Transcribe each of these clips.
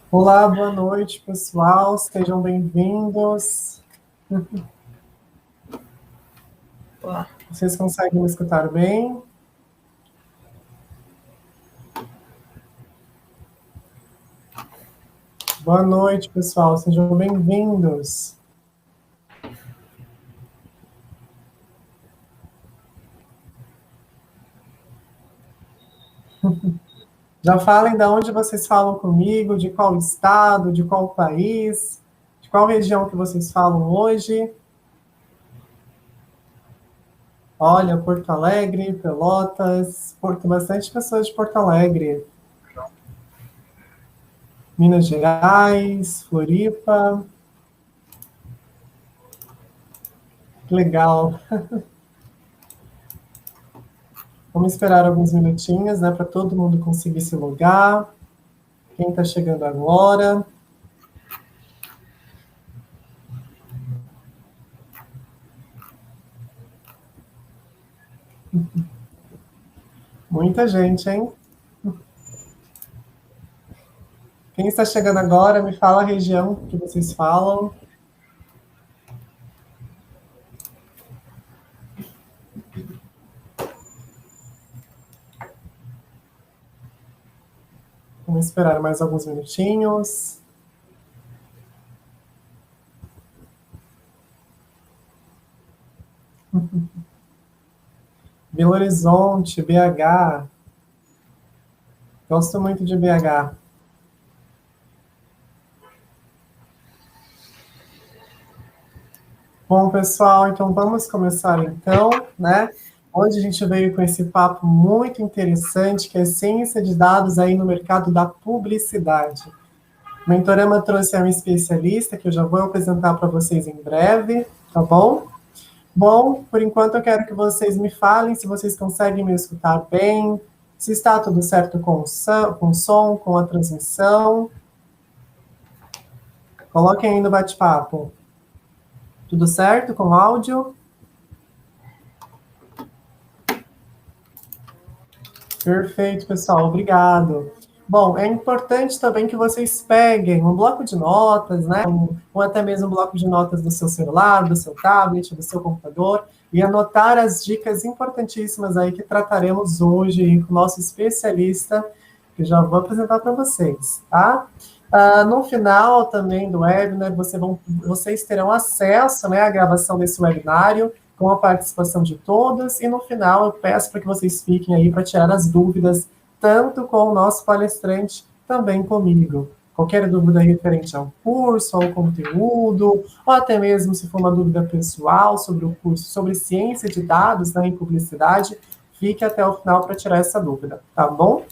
Olá, boa noite, pessoal. Sejam bem-vindos. Olá. Vocês conseguem me escutar bem? Boa noite, pessoal. Sejam bem-vindos. Já falem de onde vocês falam comigo, de qual estado, de qual país, de qual região que vocês falam hoje. Olha, Porto Alegre, Pelotas, tem bastante pessoas de Porto Alegre. Minas Gerais, Floripa. Que legal. Vamos esperar alguns minutinhos, né, para todo mundo conseguir se logar. Quem está chegando agora? Muita gente, hein? Quem está chegando agora, me fala a região que vocês falam. Vamos esperar mais alguns minutinhos. Belo Horizonte, BH. Gosto muito de BH. Bom, pessoal, então vamos começar então, né? Hoje a gente veio com esse papo muito interessante, que é ciência de dados aí no mercado da publicidade. O Mentorama trouxe um especialista que eu já vou apresentar para vocês em breve, tá bom? Bom, por enquanto eu quero que vocês me falem se vocês conseguem me escutar bem, se está tudo certo com o som, com a transmissão. Coloquem aí no bate-papo. Tudo certo com o áudio? Perfeito, pessoal, obrigado. Bom, é importante também que vocês peguem um bloco de notas, né? Ou até mesmo um bloco de notas do seu celular, do seu tablet, do seu computador, e anotar as dicas importantíssimas aí que trataremos hoje com o nosso especialista, que já vou apresentar para vocês, tá? No final também do webinar, vocês terão acesso, né, à gravação desse webinário, com a participação de todos, e no final eu peço para que vocês fiquem aí para tirar as dúvidas, tanto com o nosso palestrante, também comigo. Qualquer dúvida referente ao curso, ao conteúdo, ou até mesmo se for uma dúvida pessoal sobre o curso, sobre ciência de dados, né, em publicidade, fique até o final para tirar essa dúvida, tá bom?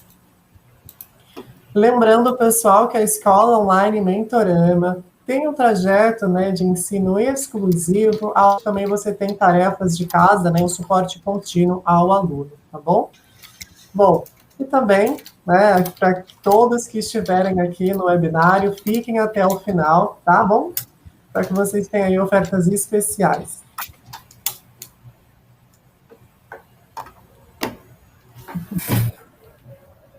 Lembrando, pessoal, que a Escola Online Mentorama tem um trajeto, né, de ensino exclusivo, onde também você tem tarefas de casa, né, um suporte contínuo ao aluno, tá bom? Bom, e também, né, para todos que estiverem aqui no webinário, fiquem até o final, tá bom? Para que vocês tenham aí ofertas especiais.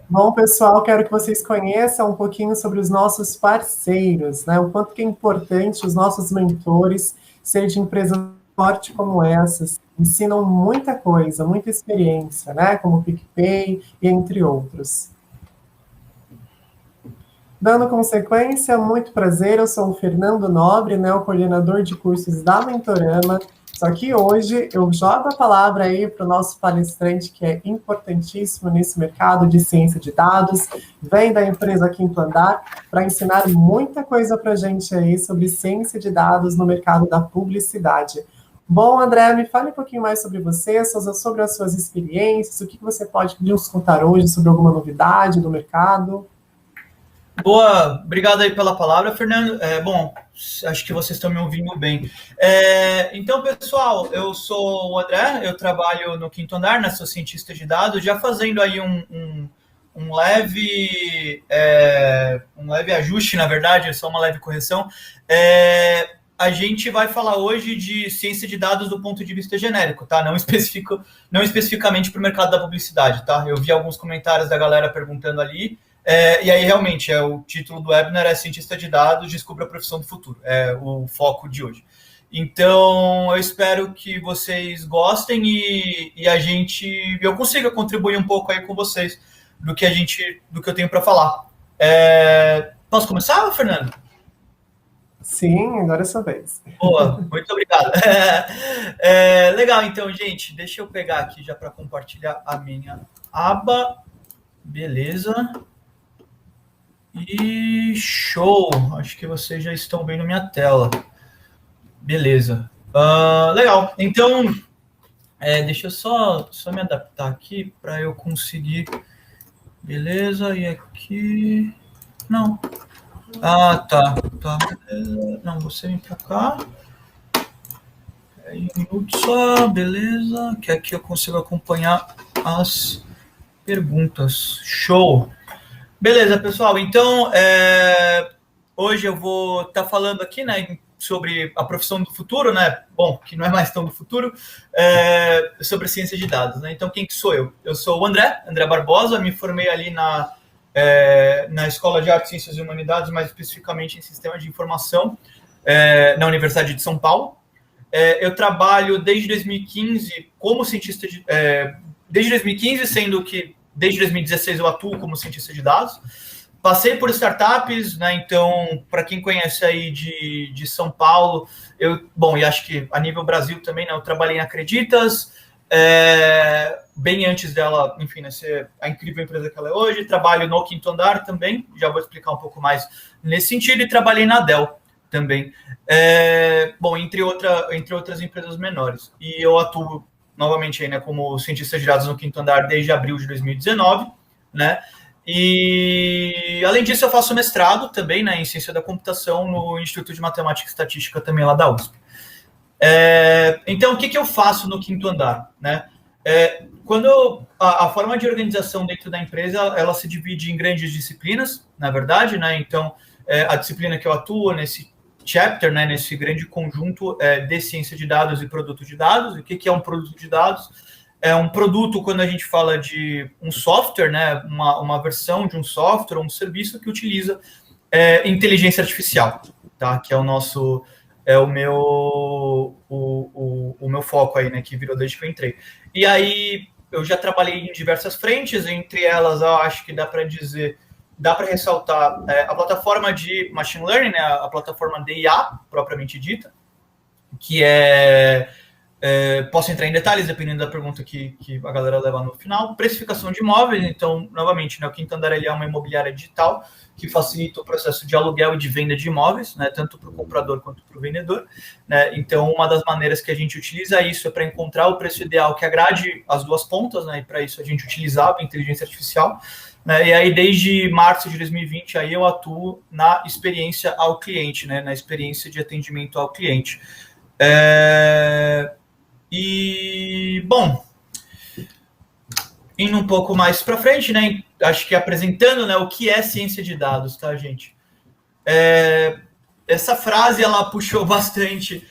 Bom, pessoal, quero que vocês conheçam um pouquinho sobre os nossos parceiros, né? O quanto que é importante os nossos mentores serem de empresas fortes como essas. Ensinam muita coisa, muita experiência, né? Como o PicPay e entre outros. Dando consequência, muito prazer, eu sou o Fernando Nobre, né, o coordenador de cursos da Mentorama. Só que hoje eu jogo a palavra aí para o nosso palestrante, que é importantíssimo nesse mercado de ciência de dados, vem da empresa Quinto Andar, para ensinar muita coisa para a gente aí sobre ciência de dados no mercado da publicidade. Bom, André, me fale um pouquinho mais sobre você, sobre as suas experiências, o que você pode nos contar hoje sobre alguma novidade do mercado. Boa, obrigado aí pela palavra, Fernando. Bom, acho que vocês estão me ouvindo bem. Então, pessoal, eu sou o André, eu trabalho no Quinto Andar, né, sou cientista de dados, já fazendo aí um leve ajuste, na verdade, só uma leve correção. A gente vai falar hoje de ciência de dados do ponto de vista genérico, tá? Não especificamente para o mercado da publicidade, tá? Eu vi alguns comentários da galera perguntando ali. E aí, realmente, o título do webinar é Cientista de Dados, Descubra a Profissão do Futuro. É o foco de hoje. Então, eu espero que vocês gostem e eu consiga contribuir um pouco aí com vocês do que eu tenho para falar. Posso começar, Fernando? Sim, agora é sua vez. Boa, muito obrigado. Legal, então, gente, deixa eu pegar aqui já para compartilhar a minha aba. Beleza. E show! Acho que vocês já estão vendo minha tela. Beleza. Legal. Então, deixa eu só me adaptar aqui para eu conseguir. Beleza. E aqui. Não. Tá. Não, você vem para cá. Aí, um minuto só. Beleza. Que aqui eu consigo acompanhar as perguntas. Show! Beleza, pessoal. Então, hoje eu vou estar falando aqui, né, sobre a profissão do futuro, né? Bom, que não é mais tão do futuro, sobre ciência de dados, né? Então, quem que sou eu? Eu sou o André Barbosa, me formei ali na Escola de Artes, Ciências e Humanidades, mais especificamente em Sistema de Informação, na Universidade de São Paulo. Eu trabalho desde 2015 como cientista desde 2015, sendo que desde 2016 eu atuo como cientista de dados. Passei por startups, né? Então, para quem conhece aí de São Paulo, e acho que a nível Brasil também, né? Eu trabalhei na Acreditas, bem antes dela, enfim, né, ser a incrível empresa que ela é hoje. Trabalho no Quinto Andar também, já vou explicar um pouco mais nesse sentido, e trabalhei na Dell também. Entre outras empresas menores. E eu atuo novamente aí, né, como cientista de dados no Quinto Andar desde abril de 2019, né? E, além disso, eu faço mestrado também, né, em Ciência da Computação no Instituto de Matemática e Estatística também lá da USP. Então, o que eu faço no Quinto Andar, né? Quando a forma de organização dentro da empresa, ela se divide em grandes disciplinas, na verdade, né? Então, a disciplina que eu atuo nesse chapter, né, nesse grande conjunto de ciência de dados e produto de dados. O que é um produto de dados? É um produto quando a gente fala de um software, né, uma versão de um software, um serviço que utiliza inteligência artificial, tá? Que é o meu foco aí, né, que virou desde que eu entrei. E aí eu já trabalhei em diversas frentes, entre elas eu acho que dá para ressaltar a plataforma de machine learning, né, a plataforma de IA, propriamente dita, que posso entrar em detalhes, dependendo da pergunta que a galera leva no final. Precificação de imóveis, então, novamente, né, o Quinto Andar é uma imobiliária digital que facilita o processo de aluguel e de venda de imóveis, né, tanto para o comprador quanto para o vendedor, né. Então, uma das maneiras que a gente utiliza isso é para encontrar o preço ideal que agrade as duas pontas, né, e para isso a gente utilizava a inteligência artificial, né. E aí, desde março de 2020, aí eu atuo na experiência ao cliente, né, na experiência de atendimento ao cliente. Indo um pouco mais para frente, né, acho que apresentando, né, o que é ciência de dados, tá, gente? Essa frase, ela puxou bastante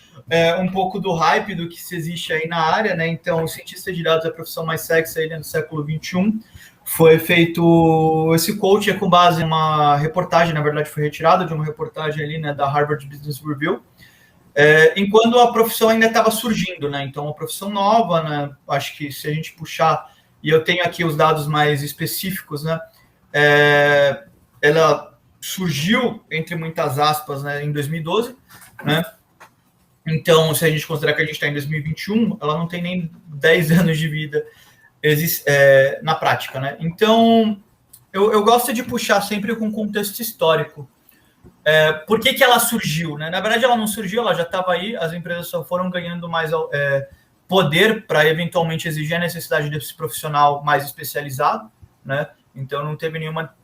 um pouco do hype do que se existe aí na área, né? Então, o cientista de dados é a profissão mais sexy aí, né, do século XXI. Foi feito, esse quote com base em uma reportagem, na verdade foi retirado de uma reportagem ali, né, da Harvard Business Review, enquanto a profissão ainda estava surgindo, né? Então, uma profissão nova, né? Acho que se a gente puxar, e eu tenho aqui os dados mais específicos, né? Ela surgiu, entre muitas aspas, né, em 2012, né? Então, se a gente considerar que a gente está em 2021, ela não tem nem 10 anos de vida na prática, né? Então, eu gosto de puxar sempre com contexto histórico. Por que ela surgiu, né? Na verdade, ela não surgiu, ela já estava aí, as empresas só foram ganhando mais poder para eventualmente exigir a necessidade desse profissional mais especializado, né? Então, não teve nenhuma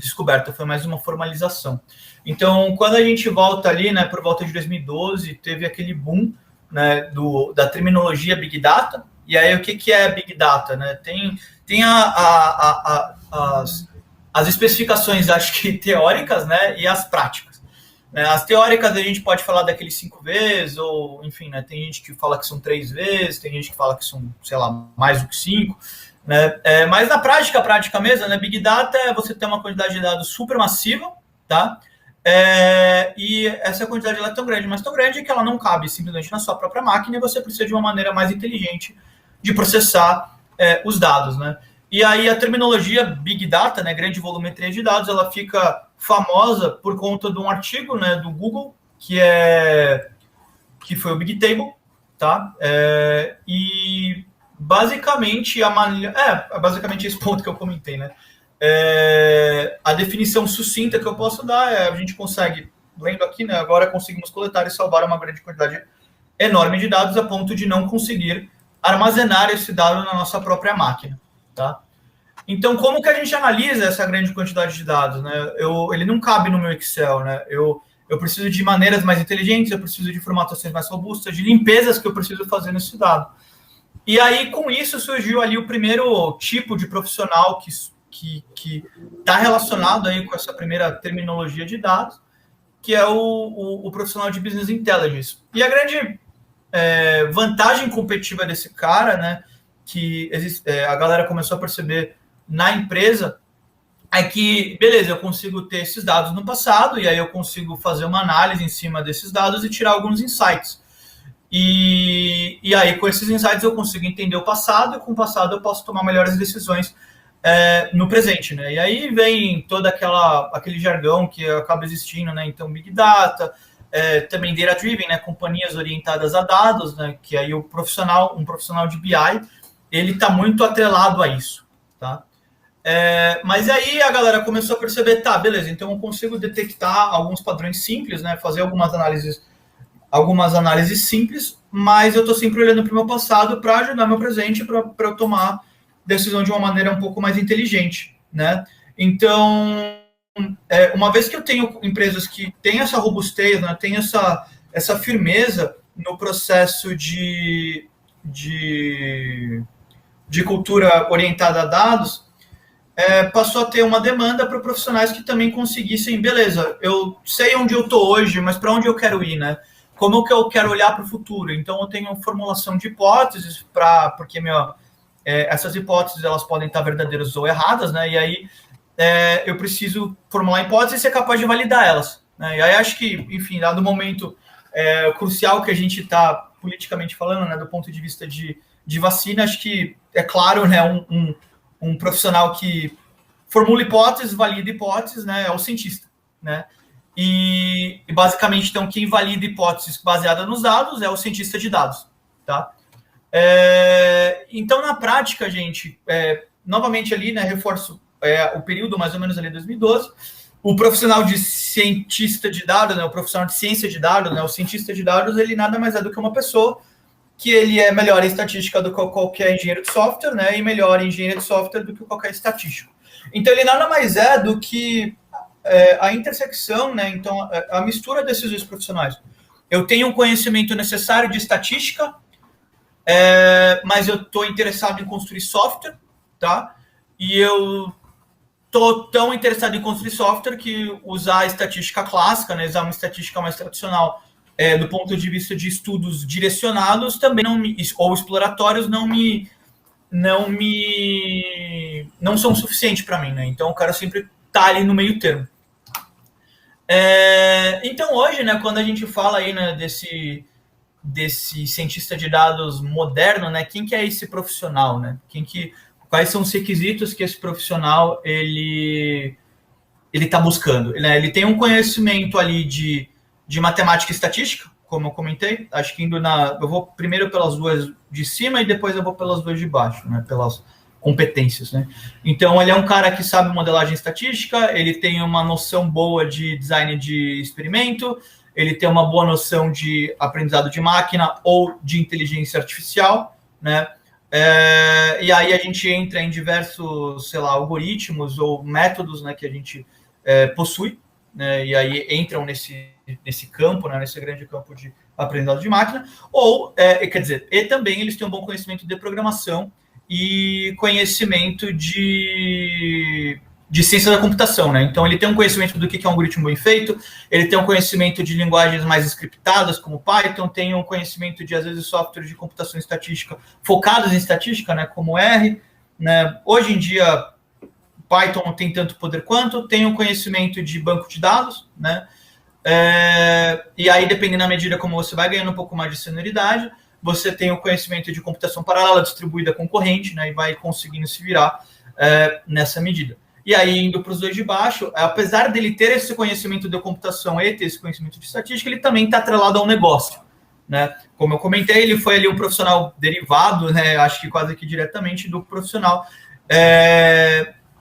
descoberta, foi mais uma formalização. Então, quando a gente volta ali, né, por volta de 2012, teve aquele boom, né, da terminologia Big Data. E aí, o que é Big Data, né? Tem as especificações, acho que teóricas, né, e as práticas. As teóricas a gente pode falar daqueles 5 vezes, ou enfim, né, tem gente que fala que são 3 vezes, tem gente que fala que são, sei lá, mais do que 5. né? Mas na prática mesmo, né, Big Data é você ter uma quantidade de dados super massiva, tá? E essa quantidade ela é tão grande, mas tão grande que ela não cabe simplesmente na sua própria máquina e você precisa de uma maneira mais inteligente de processar os dados, né? E aí a terminologia Big Data, né, grande volumetria de dados, ela fica famosa por conta de um artigo, né, do Google, que foi o Big Table, tá? E basicamente basicamente esse ponto que eu comentei, né? A definição sucinta que eu posso dar a gente consegue, lendo aqui, né, agora conseguimos coletar e salvar uma grande quantidade enorme de dados a ponto de não conseguir armazenar esse dado na nossa própria máquina, tá? Então, como que a gente analisa essa grande quantidade de dados, né? Ele não cabe no meu Excel, né? Eu preciso de maneiras mais inteligentes, eu preciso de formatações mais robustas, de limpezas que eu preciso fazer nesse dado. E aí, com isso, surgiu ali o primeiro tipo de profissional que está relacionado aí com essa primeira terminologia de dados, que é o profissional de Business Intelligence. E a grande vantagem competitiva desse cara, né, que a galera começou a perceber na empresa, é que, beleza, eu consigo ter esses dados no passado, e aí eu consigo fazer uma análise em cima desses dados e tirar alguns insights. E aí, com esses insights, eu consigo entender o passado, e com o passado eu posso tomar melhores decisões no presente, né? E aí vem todo aquele jargão que acaba existindo, né? Então, Big Data, também Data Driven, né? Companhias orientadas a dados, né? Que aí um profissional de BI, ele está muito atrelado a isso, tá? Mas aí a galera começou a perceber, tá, beleza, então eu consigo detectar alguns padrões simples, né? Fazer algumas análises simples, mas eu estou sempre olhando para o meu passado para ajudar meu presente, para eu tomar decisão de uma maneira um pouco mais inteligente, né? Então, uma vez que eu tenho empresas que têm essa robustez, né, têm essa firmeza no processo de cultura orientada a dados, passou a ter uma demanda para profissionais que também conseguissem, beleza, eu sei onde eu estou hoje, mas para onde eu quero ir, né? Como que eu quero olhar para o futuro? Então, eu tenho formulação de hipóteses, porque essas hipóteses elas podem estar verdadeiras ou erradas, né? E aí eu preciso formular hipóteses e ser capaz de validar elas, né? E aí acho que, enfim, dado o momento crucial que a gente está politicamente falando, né, do ponto de vista de vacina, acho que é claro, né, um profissional que formula hipóteses, valida hipóteses, né, é o cientista, né? E basicamente, então, quem valida hipóteses baseadas nos dados é o cientista de dados, tá? Então, na prática, gente, novamente ali, né, reforço o período mais ou menos ali 2012, o profissional de cientista de dados, né, o profissional de ciência de dados, né, o cientista de dados, ele nada mais é do que uma pessoa que ele é melhor em estatística do que qualquer engenheiro de software, né, e melhor em engenheiro de software do que qualquer estatístico. Então, ele nada mais é do que a intersecção, né, então, a mistura desses dois profissionais. Eu tenho um conhecimento necessário de estatística, mas eu estou interessado em construir software, tá? E eu estou tão interessado em construir software que usar a estatística clássica, né, usar uma estatística mais tradicional, do ponto de vista de estudos direcionados, também ou exploratórios, não são suficientes para mim, né? Então, eu quero sempre estar ali no meio termo. Então, hoje, né, quando a gente fala aí, né, desse cientista de dados moderno, né, quem que é esse profissional, né? Quais são os requisitos que esse profissional ele está buscando? Né? Ele tem um conhecimento ali de matemática e estatística, como eu comentei. Acho que eu vou primeiro pelas duas de cima e depois eu vou pelas duas de baixo, né? Pelas competências, né? Então, ele é um cara que sabe modelagem estatística, ele tem uma noção boa de design de experimento, ele tem uma boa noção de aprendizado de máquina ou de inteligência artificial, né? E aí a gente entra em diversos, sei lá, algoritmos ou métodos, né, que a gente possui, né, e aí entram nesse campo, né, nesse grande campo de aprendizado de máquina, quer dizer, e também eles têm um bom conhecimento de programação e conhecimento de ciência da computação, né? Então, ele tem um conhecimento do que é um algoritmo bem feito, ele tem um conhecimento de linguagens mais scriptadas, como Python, tem um conhecimento de, às vezes, softwares de computação estatística focados em estatística, né? Como R, né? Hoje em dia, Python tem tanto poder quanto, tem o conhecimento de banco de dados, né? E aí, dependendo da medida como você vai ganhando um pouco mais de senioridade, você tem o conhecimento de computação paralela distribuída concorrente, né? E vai conseguindo se virar nessa medida. E aí, indo para os dois de baixo, apesar dele ter esse conhecimento de computação e ter esse conhecimento de estatística, ele também está atrelado ao negócio, né? Como eu comentei, ele foi ali um profissional derivado, né? Acho que quase que diretamente do profissional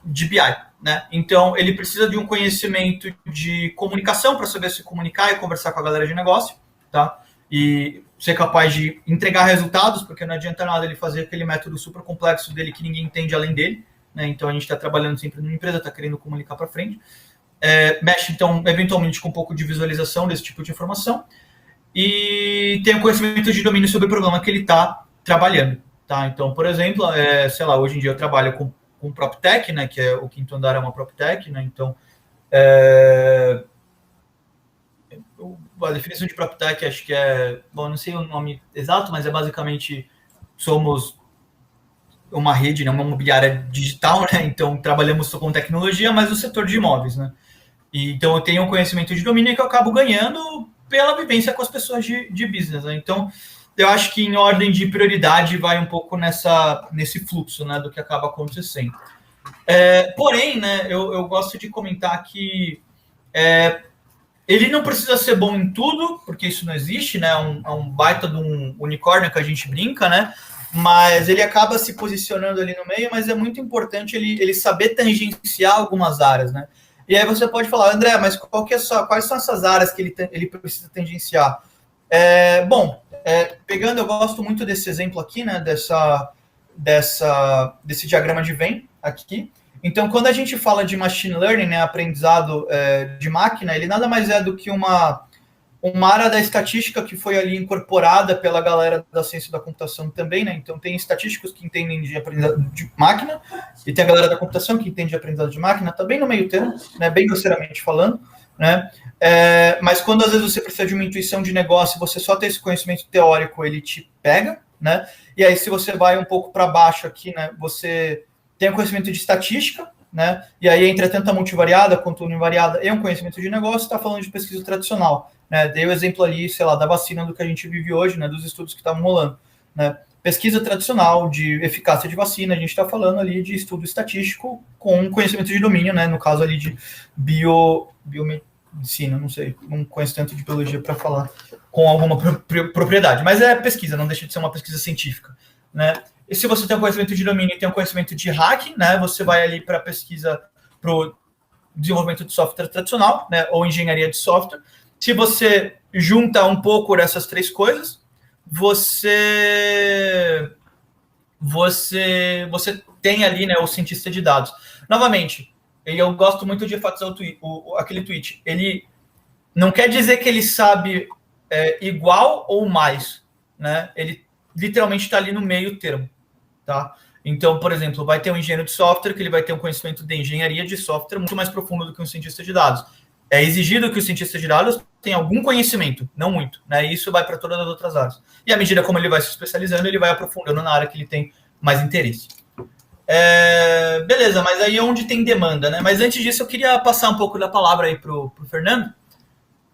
de BI, né? Então, ele precisa de um conhecimento de comunicação para saber se comunicar e conversar com a galera de negócio, tá? E ser capaz de entregar resultados, porque não adianta nada ele fazer aquele método super complexo dele que ninguém entende além dele, né? Então, a gente está trabalhando sempre numa empresa, está querendo comunicar para frente. Mexe, então, eventualmente, com um pouco de visualização desse tipo de informação. E tem o conhecimento de domínio sobre o problema que ele está trabalhando, tá? Então, por exemplo, sei lá, hoje em dia eu trabalho com PropTech, né, que é o quinto andar é uma PropTech, né, então a definição de PropTech acho que bom, não sei o nome exato, mas basicamente somos uma rede, né, uma imobiliária digital, né, então trabalhamos com tecnologia, mas no setor de imóveis, né, e, então eu tenho um conhecimento de domínio que eu acabo ganhando pela vivência com as pessoas de business, né, então eu acho que em ordem de prioridade vai um pouco nesse fluxo, né, do que acaba acontecendo. Porém, né, eu gosto de comentar que ele não precisa ser bom em tudo, porque isso não existe, né, é um baita de um unicórnio que a gente brinca, né, mas ele acaba se posicionando ali no meio, mas é muito importante ele saber tangenciar algumas áreas, né. E aí você pode falar, André, mas quais são essas áreas que ele precisa tangenciar? Bom, pegando, eu gosto muito desse exemplo aqui, né, desse diagrama de Venn aqui. Então, quando a gente fala de machine learning, né, aprendizado de máquina, ele nada mais é do que uma área da estatística que foi ali incorporada pela galera da ciência da computação também, né? Então, tem estatísticos que entendem de aprendizado de máquina e tem a galera da computação que entende de aprendizado de máquina, tá bem no meio termo, né, bem grosseiramente falando, né? Mas quando às vezes você precisa de uma intuição de negócio, você só tem esse conhecimento teórico, ele te pega, né? E aí, se você vai um pouco para baixo aqui, né, você tem um conhecimento de estatística, né? E aí entra tanto a multivariada quanto a univariada e um conhecimento de negócio, está falando de pesquisa tradicional, né? Dei o exemplo ali, sei lá, da vacina do que a gente vive hoje, né? Dos estudos que estavam rolando, né? Pesquisa tradicional de eficácia de vacina, a gente está falando ali de estudo estatístico com conhecimento de domínio, né? No caso ali de biomedicina, não sei, não conheço tanto de biologia para falar com alguma propriedade, mas é pesquisa, não deixa de ser uma pesquisa científica, né? E se você tem um conhecimento de domínio e tem um conhecimento de hack, né, você vai ali para pesquisa, para o desenvolvimento de software tradicional, né, ou engenharia de software. Se você junta um pouco dessas três coisas, você tem ali, né, o cientista de dados. Novamente, eu gosto muito de enfatizar aquele tweet. Ele não quer dizer que ele sabe igual ou mais, né? Ele literalmente está ali no meio termo. Tá? Então, por exemplo, vai ter um engenheiro de software que ele vai ter um conhecimento de engenharia de software muito mais profundo do que um cientista de dados. É exigido que o cientista de dados tenha algum conhecimento, não muito, né? E isso vai para todas as outras áreas. E à medida como ele vai se especializando, ele vai aprofundando na área que ele tem mais interesse. Beleza, mas aí é onde tem demanda, né? Mas antes disso, eu queria passar um pouco da palavra aí pro Fernando.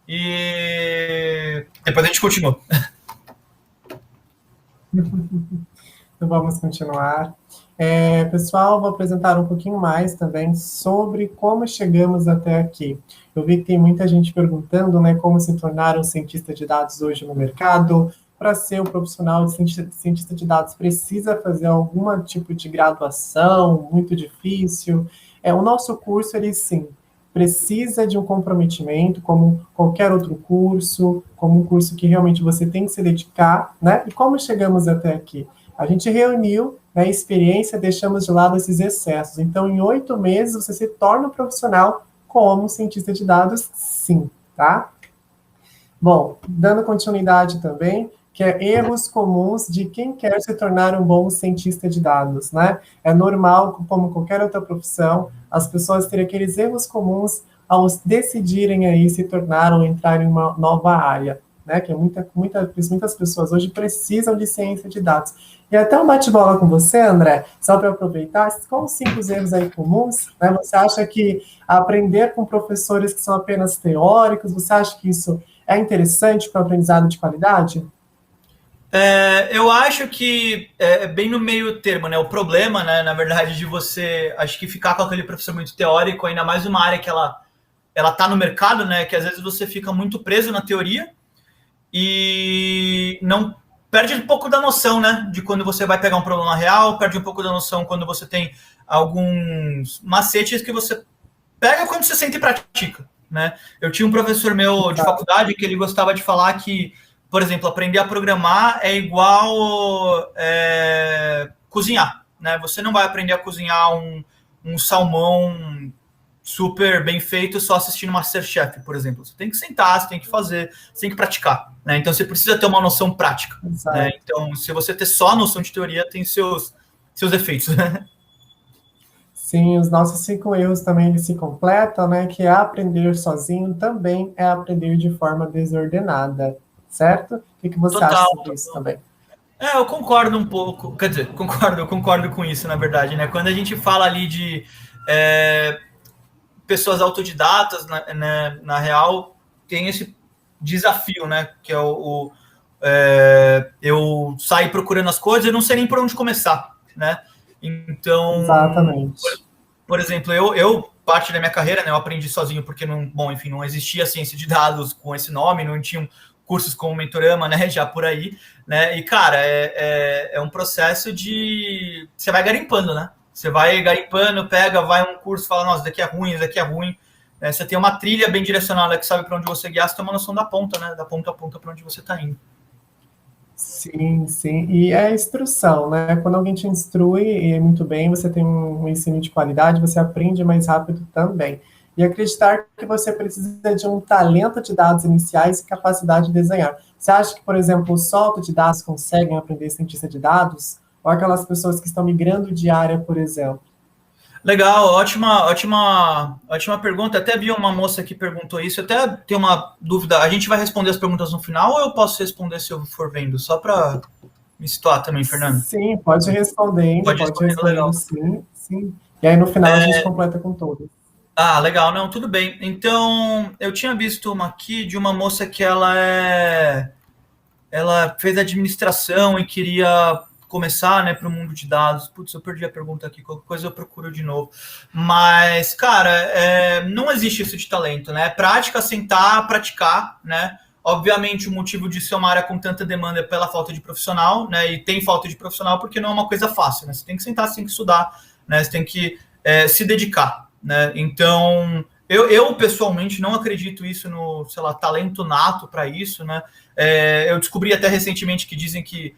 E depois a gente continua. Então, vamos continuar. Pessoal, vou apresentar um pouquinho mais também sobre como chegamos até aqui. Eu vi que tem muita gente perguntando, né, como se tornar um cientista de dados hoje no mercado. Para ser um profissional de cientista de dados, precisa fazer algum tipo de graduação, muito difícil. O nosso curso, ele sim, precisa de um comprometimento, como qualquer outro curso, como um curso que realmente você tem que se dedicar, né? E como chegamos até aqui? A gente reuniu, né, a experiência, deixamos de lado esses excessos. Então, em 8 meses, você se torna um profissional como cientista de dados, sim, tá? Bom, dando continuidade também, que é erros comuns de quem quer se tornar um bom cientista de dados, né? É normal, como qualquer outra profissão, as pessoas terem aqueles erros comuns ao decidirem aí se tornar ou entrar em uma nova área. né? Que muitas pessoas hoje precisam de ciência de dados. E até um bate-bola com você, André, só para aproveitar, quais os 5 erros aí comuns, né? Você acha que aprender com professores que são apenas teóricos, você acha que isso é interessante para o aprendizado de qualidade? Eu acho que é bem no meio termo, né? O problema, né, na verdade, de você, acho que ficar com aquele professor muito teórico, ainda mais uma área que ela tá no mercado, né? Que às vezes você fica muito preso na teoria e não perde um pouco da noção, né? De quando você vai pegar um problema real, perde um pouco da noção quando você tem alguns macetes que você pega quando você sente e pratica, né? Eu tinha um professor meu de faculdade que ele gostava de falar que, por exemplo, aprender a programar é igual cozinhar, né? Você não vai aprender a cozinhar um salmão super bem feito só assistindo MasterChef, por exemplo. Você tem que sentar, você tem que fazer, você tem que praticar, né? Então você precisa ter uma noção prática, né? Então, se você ter só a noção de teoria, tem seus efeitos, né? Sim, os nossos 5 erros também eles se completam, né? Que é aprender sozinho também é aprender de forma desordenada, certo? O que você acha Total. sobre isso também? Eu concordo um pouco, quer dizer, eu concordo com isso, na verdade, né? Quando a gente fala ali de pessoas autodidatas, na real, tem esse desafio, né? Que é eu sair procurando as coisas e não sei nem por onde começar, né? Então, exatamente. Por exemplo, eu parte da minha carreira, né? Eu aprendi sozinho porque não existia ciência de dados com esse nome, não tinham cursos como Mentorama, né? Já por aí, né? E cara, é um processo de você vai garimpando, né? Você vai garimpando, vai um curso, fala, nossa, daqui é ruim, isso daqui é ruim. Você tem uma trilha bem direcionada que sabe para onde você guiar, você tem uma noção da ponta, né? Da ponta a ponta para onde você está indo. Sim, sim. E é a instrução, né? Quando alguém te instrui muito bem, você tem um ensino de qualidade, você aprende mais rápido também. E acreditar que você precisa de um talento de dados iniciais e capacidade de desenhar. Você acha que, por exemplo, só autodidatos conseguem aprender cientista de dados? Ou aquelas pessoas que estão migrando de área, por exemplo? Legal, ótima pergunta. Até vi uma moça que perguntou isso. Até tem uma dúvida. A gente vai responder as perguntas no final ou eu posso responder se eu for vendo? Só para me situar também, Fernando. Sim, pode responder, Pode responder, legal. Sim, sim. E aí no final a gente completa com todas. Legal, não, tudo bem. Então, eu tinha visto uma aqui de uma moça que ela fez administração e queria começar, né, para o mundo de dados. Putz, eu perdi a pergunta aqui, qualquer coisa eu procuro de novo. Mas, cara, não existe isso de talento, né? Prática, sentar, praticar, né? Obviamente, o motivo de ser uma área com tanta demanda é pela falta de profissional, né? E tem falta de profissional porque não é uma coisa fácil, né? Você tem que sentar, você tem que estudar, né? Você tem que se dedicar, né? Então, eu pessoalmente não acredito isso no, sei lá, talento nato para isso, né? Eu descobri até recentemente que dizem que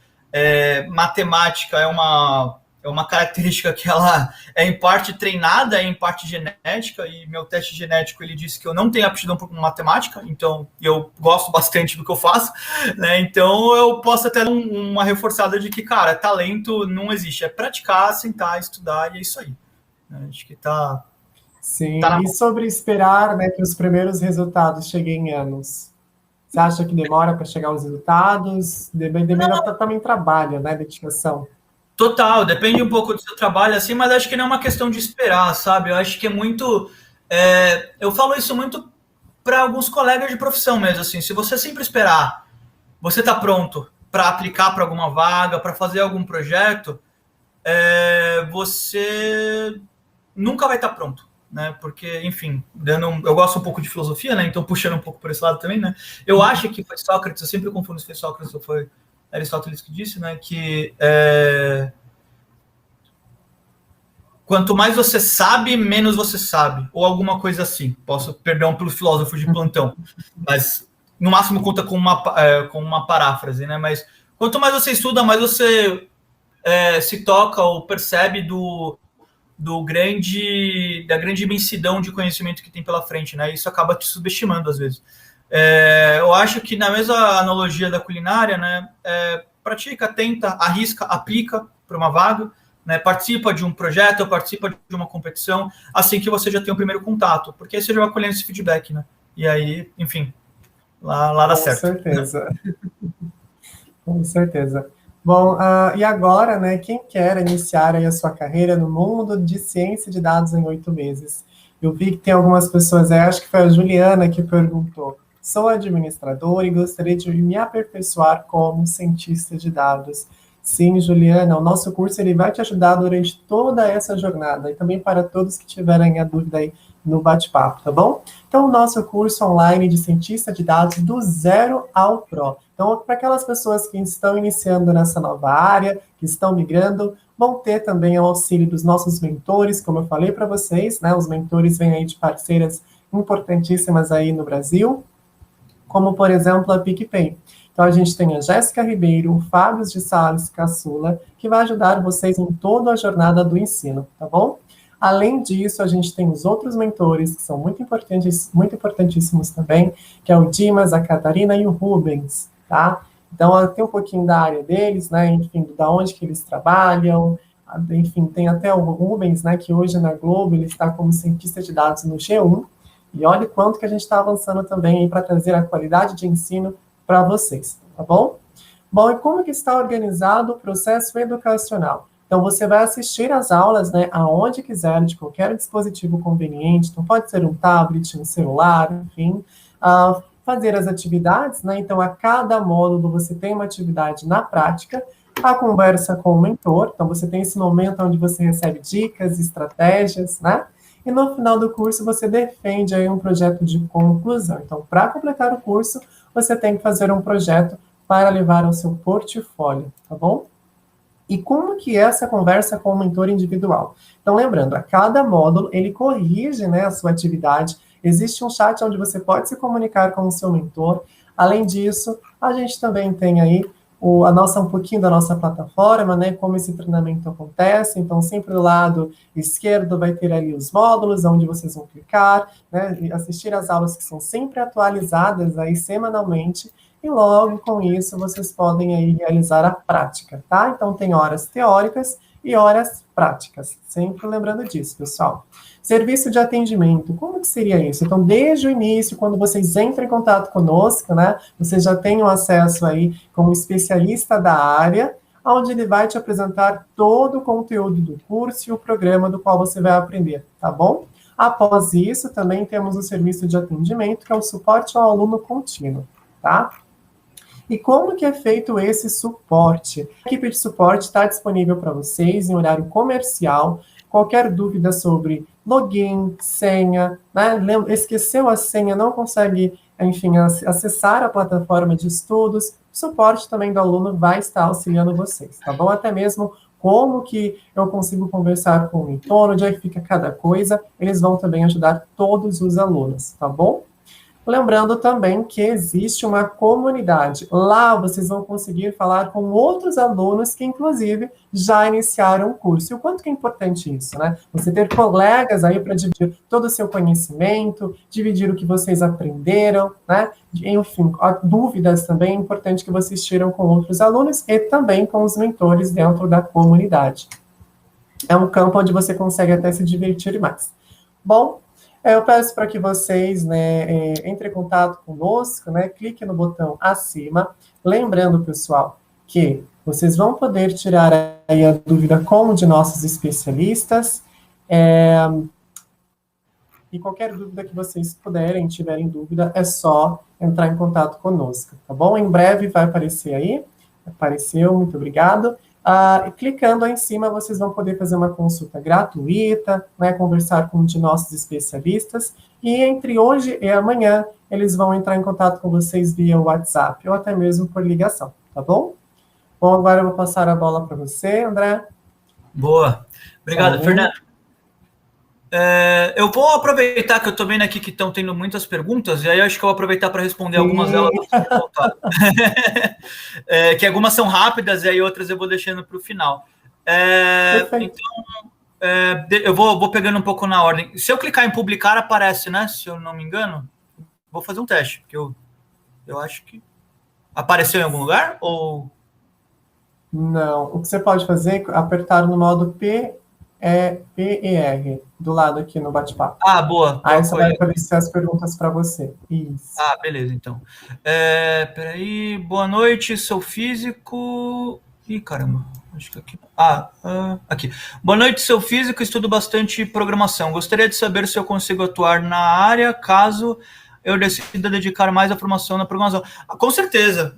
matemática é uma característica que ela é em parte treinada, é em parte genética, e meu teste genético ele disse que eu não tenho aptidão por matemática, então eu gosto bastante do que eu faço, né? Então eu posso até dar uma reforçada de que, cara, talento não existe, é praticar, sentar, estudar, e é isso aí. Acho que tá. Sim, Tá e sobre esperar, né, que os primeiros resultados cheguem em anos? Você acha que demora para chegar os resultados? Demanda também trabalho, né? Dedicação. Total, depende um pouco do seu trabalho, assim, mas acho que não é uma questão de esperar, sabe? Eu acho que é muito. Eu falo isso muito para alguns colegas de profissão mesmo, assim. Se você sempre esperar, você tá pronto para aplicar para alguma vaga, para fazer algum projeto, você nunca vai estar pronto, né? Porque, enfim, eu gosto um pouco de filosofia, né? Então, puxando um pouco por esse lado também, né? Eu acho que foi Sócrates, eu sempre confundo se foi Sócrates ou foi Aristóteles que disse, né? Que quanto mais você sabe, menos você sabe, ou alguma coisa assim. Posso, perdão pelo filósofo de plantão, mas no máximo conta com uma paráfrase, né? Mas quanto mais você estuda, mais você se toca ou percebe da grande imensidão de conhecimento que tem pela frente, né? Isso acaba te subestimando às vezes. Eu acho que na mesma analogia da culinária, né? Pratica, tenta, arrisca, aplica para uma vaga, né? Participa de um projeto, participa de uma competição, assim que você já tem o primeiro contato, porque aí você já vai colhendo esse feedback, né? E aí, enfim, lá dá Com certo. certeza, com certeza. Bom, e agora, né, quem quer iniciar aí a sua carreira no mundo de ciência de dados em 8 meses? Eu vi que tem algumas pessoas, acho que foi a Juliana que perguntou. Sou administradora e gostaria de me aperfeiçoar como cientista de dados. Sim, Juliana, o nosso curso ele vai te ajudar durante toda essa jornada e também para todos que tiverem a dúvida aí no bate-papo, tá bom? Então, o nosso curso online de cientista de dados do zero ao Pro. Então, para aquelas pessoas que estão iniciando nessa nova área, que estão migrando, vão ter também o auxílio dos nossos mentores, como eu falei para vocês, né? Os mentores vêm aí de parceiras importantíssimas aí no Brasil, como, por exemplo, a PicPay. Então, a gente tem a Jéssica Ribeiro, o Fábio de Sales Caçula, que vai ajudar vocês em toda a jornada do ensino, tá bom? Além disso, a gente tem os outros mentores, que são muito importantíssimos também, que é o Dimas, a Catarina e o Rubens, tá? Então, tem um pouquinho da área deles, né, enfim, da onde que eles trabalham, enfim, tem até o Rubens, né, que hoje na Globo, ele está como cientista de dados no G1, e olha o quanto que a gente está avançando também para trazer a qualidade de ensino para vocês, tá bom? Bom, e como que está organizado o processo educacional? Então, você vai assistir às aulas, né, aonde quiser, de qualquer dispositivo conveniente, então pode ser um tablet, um celular, enfim, fazer as atividades, né, então a cada módulo você tem uma atividade na prática, a conversa com o mentor, então você tem esse momento onde você recebe dicas, estratégias, né, e no final do curso você defende aí um projeto de conclusão. Então, para completar o curso, você tem que fazer um projeto para levar ao seu portfólio, tá bom? E como que é essa conversa com o mentor individual? Então, lembrando, a cada módulo, ele corrige, né, a sua atividade. Existe um chat onde você pode se comunicar com o seu mentor. Além disso, a gente também tem aí um pouquinho da nossa plataforma, né, como esse treinamento acontece. Então, sempre do lado esquerdo vai ter ali os módulos, onde vocês vão clicar, né, e assistir às aulas que são sempre atualizadas aí semanalmente, e logo com isso vocês podem aí realizar a prática, tá? Então tem horas teóricas e horas práticas, sempre lembrando disso, pessoal. Serviço de atendimento, como que seria isso? Então, desde o início, quando vocês entram em contato conosco, né, vocês já têm um acesso aí como especialista da área, onde ele vai te apresentar todo o conteúdo do curso e o programa do qual você vai aprender, tá bom? Após isso, também temos o serviço de atendimento, que é o suporte ao aluno contínuo, tá? E como que é feito esse suporte? A equipe de suporte está disponível para vocês em horário comercial. Qualquer dúvida sobre login, senha, né? Esqueceu a senha, não consegue, enfim, acessar a plataforma de estudos, o suporte também do aluno vai estar auxiliando vocês, tá bom? Até mesmo como que eu consigo conversar com o mentor, onde é que fica cada coisa, eles vão também ajudar todos os alunos, tá bom? Lembrando também que existe uma comunidade. Lá vocês vão conseguir falar com outros alunos que, inclusive, já iniciaram o curso. E o quanto que é importante isso, né? Você ter colegas aí para dividir todo o seu conhecimento, dividir o que vocês aprenderam, né? Enfim, dúvidas também é importante que vocês tiram com outros alunos e também com os mentores dentro da comunidade. É um campo onde você consegue até se divertir mais. Bom, eu peço para que vocês, né, entrem em contato conosco, né, clique no botão acima. Lembrando, pessoal, que vocês vão poder tirar aí a dúvida com um de nossos especialistas. E qualquer dúvida que vocês puderem, tiverem dúvida, é só entrar em contato conosco, tá bom? Em breve vai aparecer aí. Apareceu, muito obrigado. Clicando aí em cima, vocês vão poder fazer uma consulta gratuita, né, conversar com um de nossos especialistas, e entre hoje e amanhã, eles vão entrar em contato com vocês via WhatsApp, ou até mesmo por ligação, tá bom? Bom, agora eu vou passar a bola para você, André. Boa. Obrigado, Fernando. Eu vou aproveitar que eu estou vendo aqui que estão tendo muitas perguntas, e aí eu acho que eu vou aproveitar para responder algumas delas. Que algumas são rápidas, e aí outras eu vou deixando para o final. Então, eu vou pegando um pouco na ordem. Se eu clicar em publicar, aparece, né? Se eu não me engano. Vou fazer um teste, porque eu acho que... Apareceu em algum lugar? Ou... Não. O que você pode fazer é apertar no modo P E-E-R, do lado aqui no bate-papo. Ah, boa. Aí você vai aparecer as perguntas para você. Isso. Ah, beleza, então. Peraí. Boa noite, sou físico. Ih, caramba. Acho que aqui. Aqui. Boa noite, sou físico, estudo bastante programação. Gostaria de saber se eu consigo atuar na área, caso eu decida dedicar mais a formação na programação. Com certeza.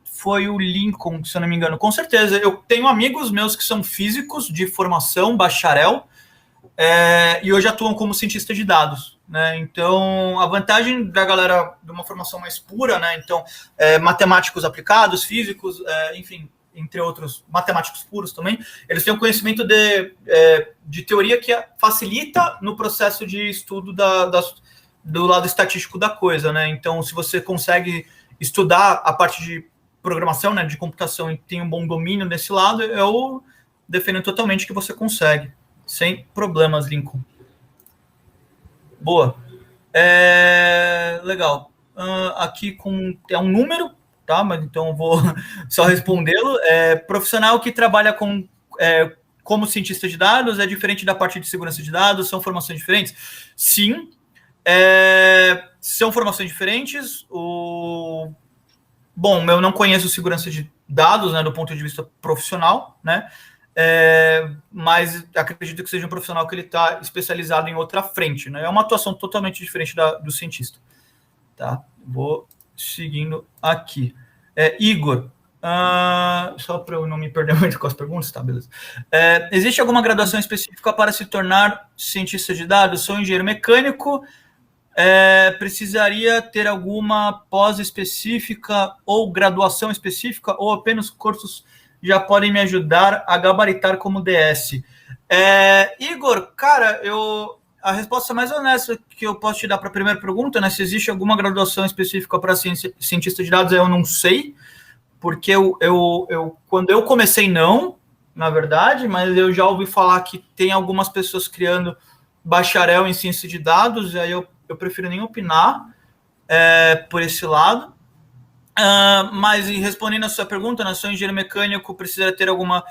Foi o Lincoln, se eu não me engano. Com certeza. Eu tenho amigos meus que são físicos de formação, bacharel, e hoje atuam como cientista de dados, né? Então, a vantagem da galera de uma formação mais pura, né? Então, matemáticos aplicados, físicos, enfim, entre outros, matemáticos puros também, eles têm um conhecimento de teoria que facilita no processo de estudo do lado estatístico da coisa, né? Então, se você consegue estudar a parte de programação, né, de computação, e tem um bom domínio nesse lado, eu defendo totalmente que você consegue. Sem problemas, Lincoln. Boa. Legal. Aqui é um número, tá? Mas então eu vou só respondê-lo. Profissional que trabalha como cientista de dados é diferente da parte de segurança de dados? São formações diferentes? Sim. São formações diferentes. Bom, eu não conheço segurança de dados, né, do ponto de vista profissional, né? Mas acredito que seja um profissional que ele está especializado em outra frente, né? É uma atuação totalmente diferente do cientista. Tá? Vou seguindo aqui. Igor, só para eu não me perder muito com as perguntas, tá, beleza. Existe alguma graduação específica para se tornar cientista de dados? Sou engenheiro mecânico, precisaria ter alguma pós específica ou graduação específica, ou apenas cursos já podem me ajudar a gabaritar como DS? Igor, cara, a resposta mais honesta que eu posso te dar para a primeira pergunta, né, se existe alguma graduação específica para cientista de dados, eu não sei, porque quando eu comecei, não, na verdade, mas eu já ouvi falar que tem algumas pessoas criando bacharel em ciência de dados, e aí eu prefiro nem opinar por esse lado. Mas respondendo a sua pergunta, né, sou engenheiro mecânico, precisa ter alguma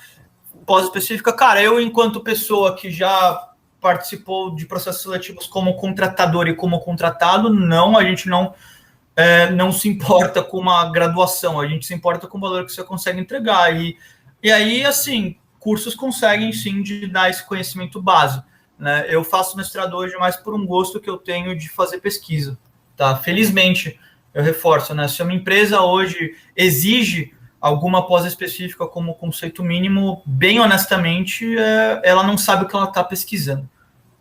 pós específica? Cara, eu, enquanto pessoa que já participou de processos seletivos como contratador e como contratado, não, a gente não se importa com uma graduação, a gente se importa com o valor que você consegue entregar. E aí, assim, cursos conseguem, sim, de dar esse conhecimento base, né? Eu faço mestrado hoje mais por um gosto que eu tenho de fazer pesquisa, tá? Felizmente, eu reforço, né? Se uma empresa hoje exige alguma pós específica como conceito mínimo, bem honestamente, ela não sabe o que ela está pesquisando,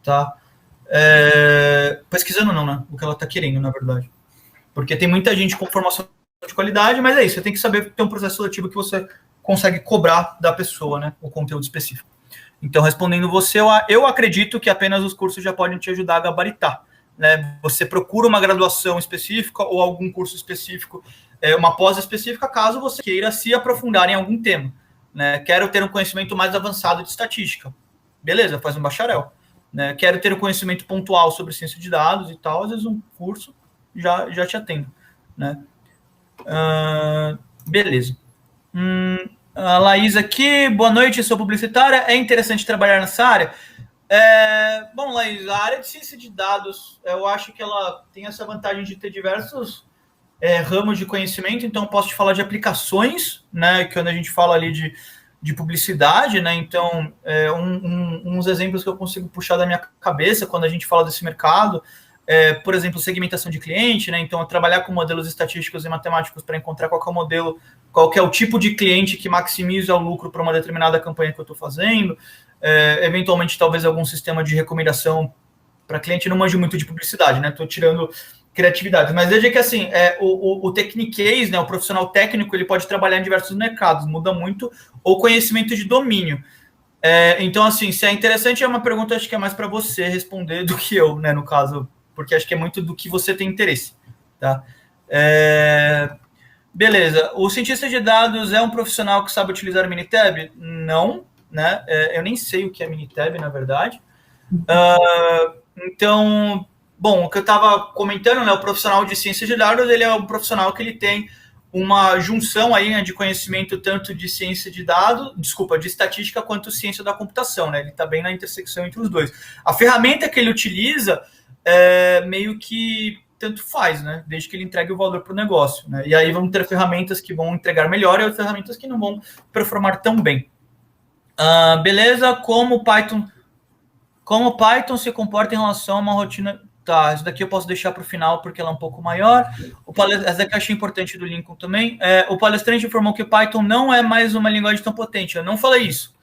tá? Pesquisando não, né? O que ela está querendo, na verdade. Porque tem muita gente com formação de qualidade, mas é isso, você tem que saber ter um processo seletivo que você consegue cobrar da pessoa, né? O conteúdo específico. Então, respondendo você, eu acredito que apenas os cursos já podem te ajudar a gabaritar, né? Você procura uma graduação específica ou algum curso específico, uma pós específica, caso você queira se aprofundar em algum tema, né? Quero ter um conhecimento mais avançado de estatística. Beleza, faz um bacharel. Né? Quero ter um conhecimento pontual sobre ciência de dados e tal, às vezes um curso já te atendo, né? Beleza. A Laís aqui, boa noite, sou publicitária. É interessante trabalhar nessa área? Bom, Laís, a área de ciência de dados, eu acho que ela tem essa vantagem de ter diversos ramos de conhecimento, então posso te falar de aplicações, né, que quando a gente fala ali de publicidade, né, então uns exemplos que eu consigo puxar da minha cabeça quando a gente fala desse mercado, por exemplo, segmentação de cliente, né, então trabalhar com modelos estatísticos e matemáticos para encontrar qual que é o tipo de cliente que maximiza o lucro para uma determinada campanha que eu estou fazendo, eventualmente talvez algum sistema de recomendação para cliente. Não manjo muito de publicidade, né, estou tirando criatividade, mas veja que assim, o techniquez, né, o profissional técnico, ele pode trabalhar em diversos mercados, muda muito o conhecimento de domínio. Então, assim, se é interessante, é uma pergunta, acho que é mais para você responder do que eu, né, no caso, porque acho que é muito do que você tem interesse, tá? Beleza. O cientista de dados é um profissional que sabe utilizar o Minitab? Não, né? Eu nem sei o que é Minitab, na verdade. Então, bom, o que eu estava comentando, né, o profissional de ciência de dados, ele é um profissional que ele tem uma junção aí, né, de conhecimento tanto de ciência de dados, de estatística, quanto ciência da computação, né? Ele está bem na intersecção entre os dois. A ferramenta que ele utiliza meio que tanto faz, né? Desde que ele entregue o valor para o negócio, né? E aí vão ter ferramentas que vão entregar melhor e ferramentas que não vão performar tão bem. Beleza? Como o Python se comporta em relação a uma rotina... Tá, isso daqui eu posso deixar para o final porque ela é um pouco maior. Essa daqui eu achei importante do Lincoln também. O palestrante informou que o Python não é mais uma linguagem tão potente. Eu não falei isso.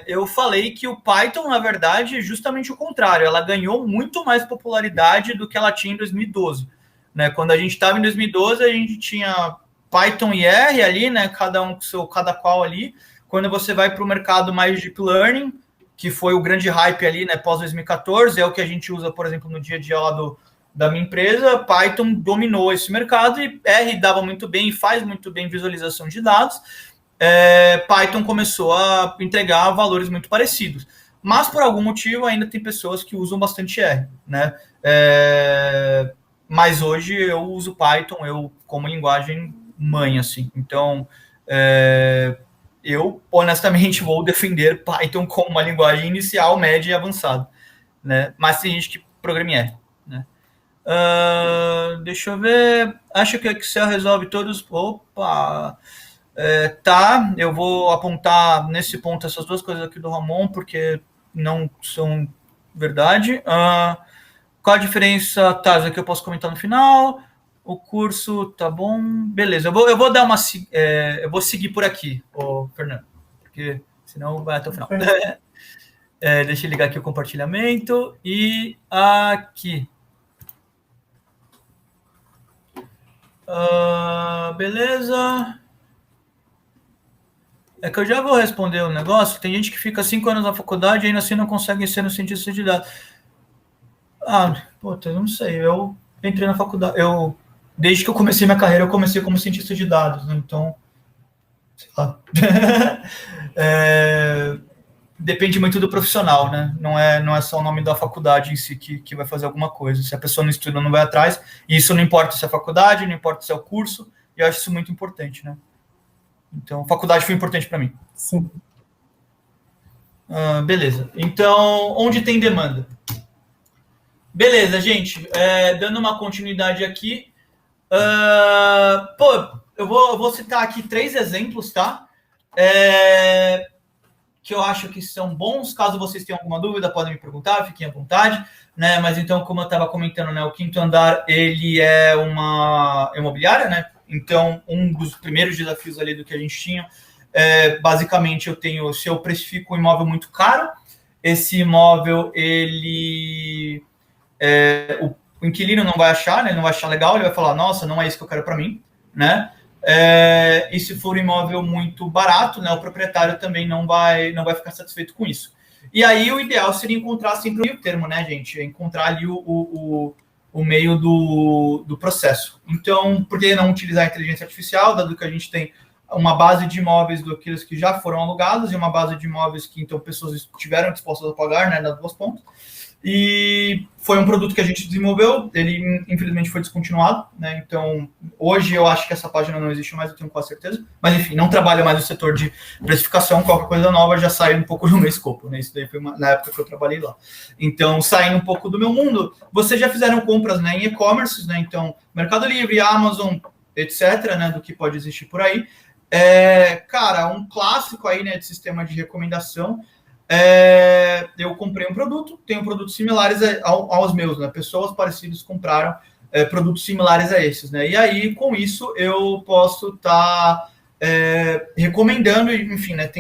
Eu falei que o Python, na verdade, é justamente o contrário. Ela ganhou muito mais popularidade do que ela tinha em 2012. Né? Quando a gente estava em 2012, a gente tinha Python e R ali, né? Cada qual ali. Quando você vai para o mercado mais de Deep Learning, que foi o grande hype ali, né, pós 2014, é o que a gente usa, por exemplo, no dia a dia lá da minha empresa, Python dominou esse mercado e R dava muito bem e faz muito bem visualização de dados. Python começou a entregar valores muito parecidos. Mas, por algum motivo, ainda tem pessoas que usam bastante R, né? Mas hoje eu uso Python como linguagem mãe, assim. Então, eu, honestamente, vou defender Python como uma linguagem inicial, média e avançada, né? Mas tem gente que programa em R, né? Deixa eu ver. Acho que o Excel resolve todos... Opa! Tá, eu vou apontar nesse ponto essas duas coisas aqui do Ramon, porque não são verdade. Qual a diferença? Tá, isso aqui eu posso comentar no final. O curso, tá bom. Beleza, eu vou dar uma... eu vou seguir por aqui, Fernando, porque senão vai até o final. Deixa eu ligar aqui o compartilhamento. E aqui. Beleza. É que eu já vou responder um negócio. Tem gente que fica 5 anos na faculdade e ainda assim não consegue ser no cientista de dados. Eu não sei. Eu entrei na faculdade... Desde que eu comecei minha carreira, eu comecei como cientista de dados, né? Então, sei lá. Depende muito do profissional, né? Não é só o nome da faculdade em si que vai fazer alguma coisa. Se a pessoa não estuda, não vai atrás. E isso não importa se é faculdade, não importa se é o curso. E eu acho isso muito importante, né? Então, faculdade foi importante para mim. Sim. Beleza. Então, onde tem demanda? Beleza, gente. Dando uma continuidade aqui. Eu vou citar aqui 3 exemplos, tá? Que eu acho que são bons. Caso vocês tenham alguma dúvida, podem me perguntar, fiquem à vontade. Né? Mas então, como eu estava comentando, né, o Quinto Andar, ele é uma imobiliária, né? Então, um dos primeiros desafios ali do que a gente tinha, basicamente, se eu precifico um imóvel muito caro, esse imóvel, o inquilino não vai achar, né? Ele não vai achar legal, ele vai falar, nossa, não é isso que eu quero para mim, né? E se for um imóvel muito barato, né, o proprietário também não vai ficar satisfeito com isso. E aí o ideal seria encontrar sempre o meio termo, né, gente? Encontrar ali o meio do processo. Então, por que não utilizar a inteligência artificial, dado que a gente tem uma base de imóveis daqueles que já foram alugados e uma base de imóveis que, então, pessoas estiveram dispostas a pagar, né, das duas pontas. E foi um produto que a gente desenvolveu, ele infelizmente foi descontinuado, né? Então hoje eu acho que essa página não existe mais, eu tenho quase certeza, mas enfim, não trabalho mais no setor de precificação, qualquer coisa nova já sai um pouco do meu escopo, né? Isso daí foi na época que eu trabalhei lá. Então, saindo um pouco do meu mundo, vocês já fizeram compras, né, em e-commerce, né? Então, Mercado Livre, Amazon, etc., né, do que pode existir por aí. Cara, um clássico aí, né, de sistema de recomendação. Eu comprei um produto, tenho produtos similares aos meus, né? Pessoas parecidas compraram produtos similares a esses, né? E aí, com isso, eu posso estar recomendando, enfim, né?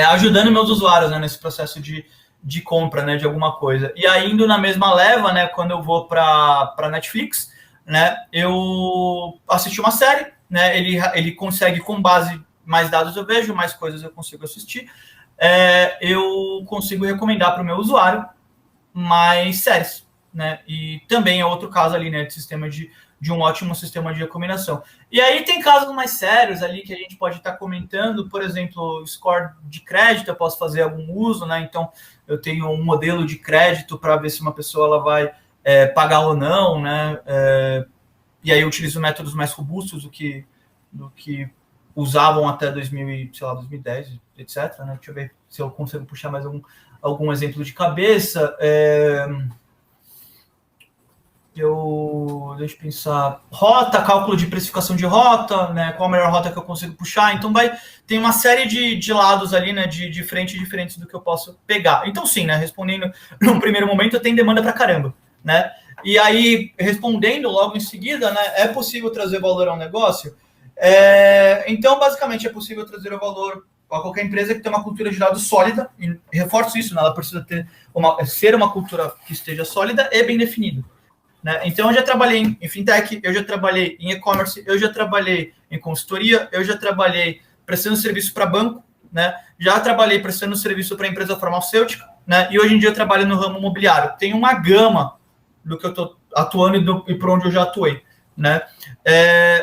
Ajudando meus usuários, né? Nesse processo de compra, né? De alguma coisa. E aí, indo na mesma leva, né? Quando eu vou para Netflix, né? Eu assisti uma série, né? Ele consegue, com base, mais dados eu vejo, mais coisas eu consigo assistir. Eu consigo recomendar para o meu usuário mais séries, né? E também é outro caso ali, né, de sistema de um ótimo sistema de recomendação. E aí tem casos mais sérios ali que a gente pode estar comentando, por exemplo, score de crédito, eu posso fazer algum uso, né? Então eu tenho um modelo de crédito para ver se uma pessoa ela vai pagar ou não, né? e aí eu utilizo métodos mais robustos do que usavam até 2010, etc. Né? Deixa eu ver se eu consigo puxar mais algum exemplo de cabeça. Deixa eu pensar. Rota, cálculo de precificação de rota, né? Qual a melhor rota que eu consigo puxar. Então tem uma série de lados ali, né? De frente diferentes do que eu posso pegar. Então, sim, né? Respondendo no primeiro momento, eu tenho demanda pra caramba, né? E aí, respondendo logo em seguida, né? É possível trazer valor ao negócio? Então, basicamente, é possível trazer o valor a qualquer empresa que tem uma cultura de dados sólida, e reforço isso, né? Ela precisa ser uma cultura que esteja sólida e bem definida. Né? Então, eu já trabalhei em fintech, eu já trabalhei em e-commerce, eu já trabalhei em consultoria, eu já trabalhei prestando serviço para banco, né? Já trabalhei prestando serviço para empresa farmacêutica, né? E hoje em dia eu trabalho no ramo imobiliário. Tem uma gama do que eu estou atuando e por onde eu já atuei. Né?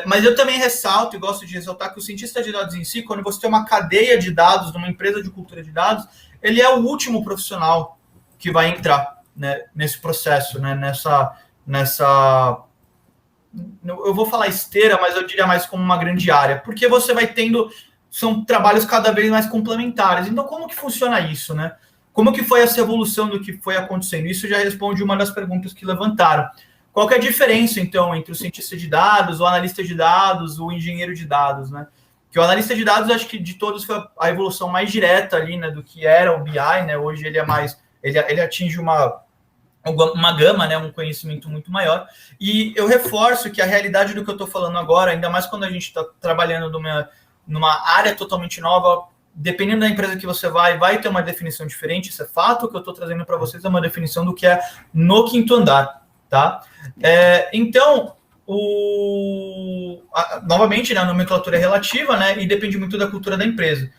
Mas eu também ressalto e gosto de ressaltar que o cientista de dados em si, quando você tem uma cadeia de dados numa empresa de cultura de dados, ele é o último profissional que vai entrar, né, nesse processo, né, nessa eu vou falar esteira, mas eu diria mais como uma grande área, porque você vai tendo, são trabalhos cada vez mais complementares. Então, como que funciona isso, né? Como que foi essa evolução do que foi acontecendo? Isso já responde uma das perguntas que levantaram. Qual que é a diferença, então, entre o cientista de dados, o analista de dados, o engenheiro de dados, né? Que o analista de dados, acho que de todos foi a evolução mais direta ali, né, do que era o BI, né? Hoje ele é mais, ele atinge uma gama, né, um conhecimento muito maior. E eu reforço que a realidade do que eu estou falando agora, ainda mais quando a gente está trabalhando numa área totalmente nova, dependendo da empresa que você vai ter uma definição diferente. Isso é fato. O que eu estou trazendo para vocês é uma definição do que é no quinto andar. Tá? Então, novamente, né, a nomenclatura é relativa, né, e depende muito da cultura da empresa.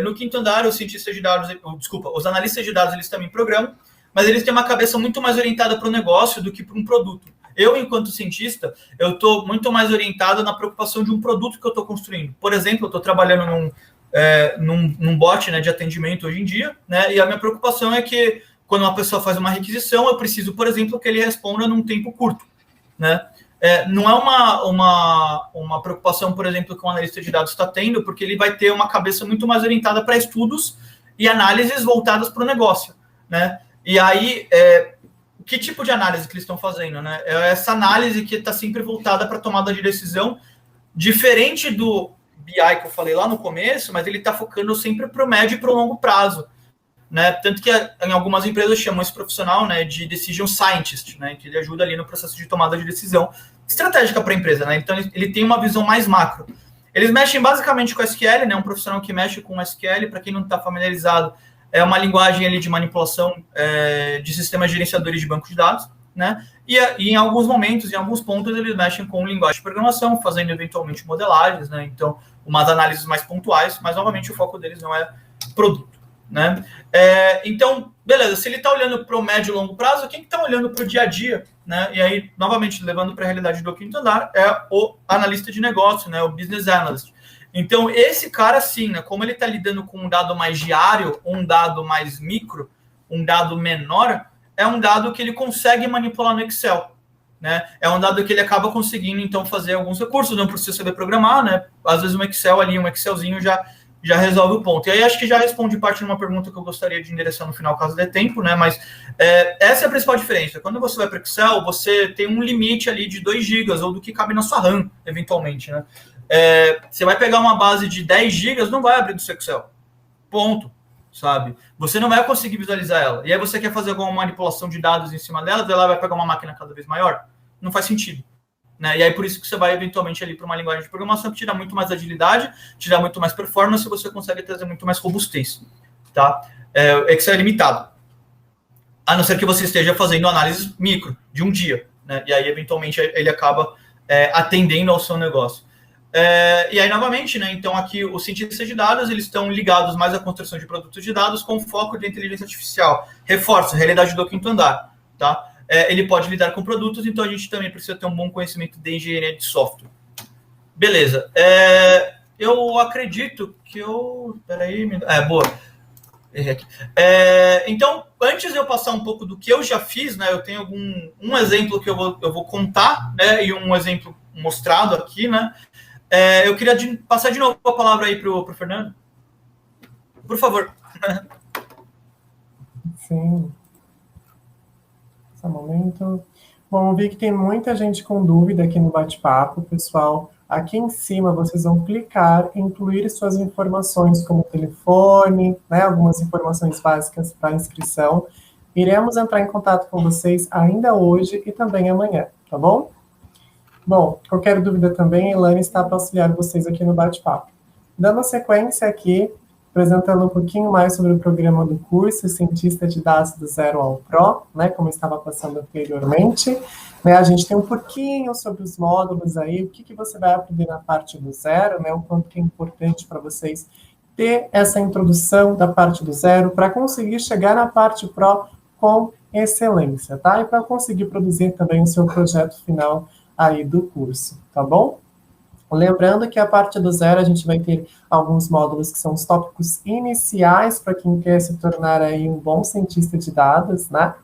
No quinto andar, os cientistas de dados, os analistas de dados, eles também programam, mas eles têm uma cabeça muito mais orientada para o negócio do que para um produto. Eu, enquanto cientista, eu estou muito mais orientado na preocupação de um produto que eu estou construindo. Por exemplo, eu estou trabalhando num bot, né, de atendimento hoje em dia, né, e a minha preocupação é que quando uma pessoa faz uma requisição, eu preciso, por exemplo, que ele responda num tempo curto, né? Não é uma preocupação, por exemplo, que um analista de dados está tendo, porque ele vai ter uma cabeça muito mais orientada para estudos e análises voltadas para o negócio, né? E aí, que tipo de análise que eles estão fazendo, né? É essa análise que está sempre voltada para tomada de decisão, diferente do BI que eu falei lá no começo, mas ele está focando sempre para o médio e para o longo prazo. Né? Tanto que em algumas empresas chamam esse profissional, né, de decision scientist, né, que ele ajuda ali no processo de tomada de decisão estratégica para a empresa. Né? Então, ele tem uma visão mais macro. Eles mexem basicamente com SQL, né, um profissional que mexe com SQL, para quem não está familiarizado, é uma linguagem ali de manipulação de sistemas gerenciadores de banco de dados. Né? E em alguns momentos, em alguns pontos, eles mexem com linguagem de programação, fazendo eventualmente modelagens, né? Então, umas análises mais pontuais, mas, novamente, o foco deles não é produto. Né? Então, beleza, se ele está olhando para o médio e longo prazo, quem está olhando para o dia a dia, né? E aí, novamente, levando para a realidade do quinto andar, é o analista de negócio, né? O business analyst. Então, esse cara, sim, né? Como ele está lidando com um dado mais diário, um dado mais micro, um dado menor, é um dado que ele consegue manipular no Excel. Né? É um dado que ele acaba conseguindo, então, fazer alguns recursos, não precisa saber programar, né? Às vezes um Excel ali, um Excelzinho já resolve o ponto. E aí acho que já responde parte de uma pergunta que eu gostaria de endereçar no final, caso dê tempo, né? Mas essa é a principal diferença. Quando você vai para o Excel, você tem um limite ali de 2 GB, ou do que cabe na sua RAM, eventualmente, né? Você vai pegar uma base de 10 GB, não vai abrir do seu Excel. Ponto. Sabe? Você não vai conseguir visualizar ela. E aí você quer fazer alguma manipulação de dados em cima dela, ela vai pegar uma máquina cada vez maior? Não faz sentido. Né? E aí, por isso que você vai, eventualmente, ali para uma linguagem de programação que te dá muito mais agilidade, te dá muito mais performance, e você consegue trazer muito mais robustez. Tá? O Excel é limitado. A não ser que você esteja fazendo análise micro, de um dia. Né? E aí, eventualmente, ele acaba atendendo ao seu negócio. E aí, novamente, né? Então, aqui, os cientistas de dados, eles estão ligados mais à construção de produtos de dados com foco de inteligência artificial. Reforço, realidade do quinto andar. Tá? Ele pode lidar com produtos, então a gente também precisa ter um bom conhecimento de engenharia de software. Beleza. Eu acredito que eu... Peraí... boa. Errei aqui. Então, antes de eu passar um pouco do que eu já fiz, né, eu tenho um exemplo que eu vou contar, né, e um exemplo mostrado aqui, né. Eu queria passar de novo a palavra aí para o Fernando. Por favor. Sim. Só um momento. Bom, vi que tem muita gente com dúvida aqui no bate-papo, pessoal. Aqui em cima vocês vão clicar em incluir suas informações, como telefone, né, algumas informações básicas para inscrição. Iremos entrar em contato com vocês ainda hoje e também amanhã, tá bom? Bom, qualquer dúvida também, a Elane está para auxiliar vocês aqui no bate-papo. Dando sequência aqui, apresentando um pouquinho mais sobre o programa do curso Cientista de Dados do Zero ao Pro, né, como eu estava passando anteriormente. Né, a gente tem um pouquinho sobre os módulos aí, o que você vai aprender na parte do zero, né, o quanto que é importante para vocês ter essa introdução da parte do zero para conseguir chegar na parte Pro com excelência, tá? E para conseguir produzir também o seu projeto final aí do curso, tá bom? Lembrando que a parte do zero a gente vai ter alguns módulos que são os tópicos iniciais para quem quer se tornar aí um bom cientista de dados, né?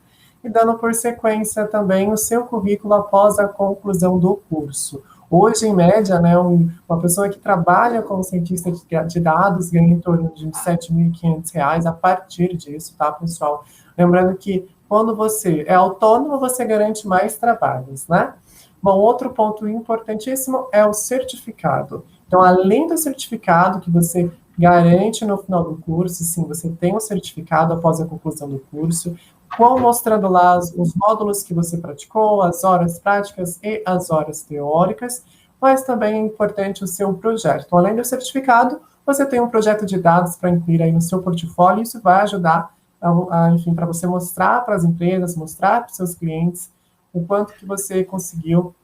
E dando por sequência também o seu currículo após a conclusão do curso. Hoje, em média, né, uma pessoa que trabalha como cientista de dados ganha em torno de R$ 7.500 a partir disso, tá, pessoal? Lembrando que quando você é autônomo, você garante mais trabalhos, né? Bom, outro ponto importantíssimo é o certificado. Então, além do certificado que você garante no final do curso, sim, você tem um certificado após a conclusão do curso, mostrando lá os módulos que você praticou, as horas práticas e as horas teóricas, mas também é importante o seu projeto. Então, além do certificado, você tem um projeto de dados para incluir aí no seu portfólio, e isso vai ajudar, enfim, para você mostrar para as empresas, mostrar para os seus clientes o quanto que você conseguiu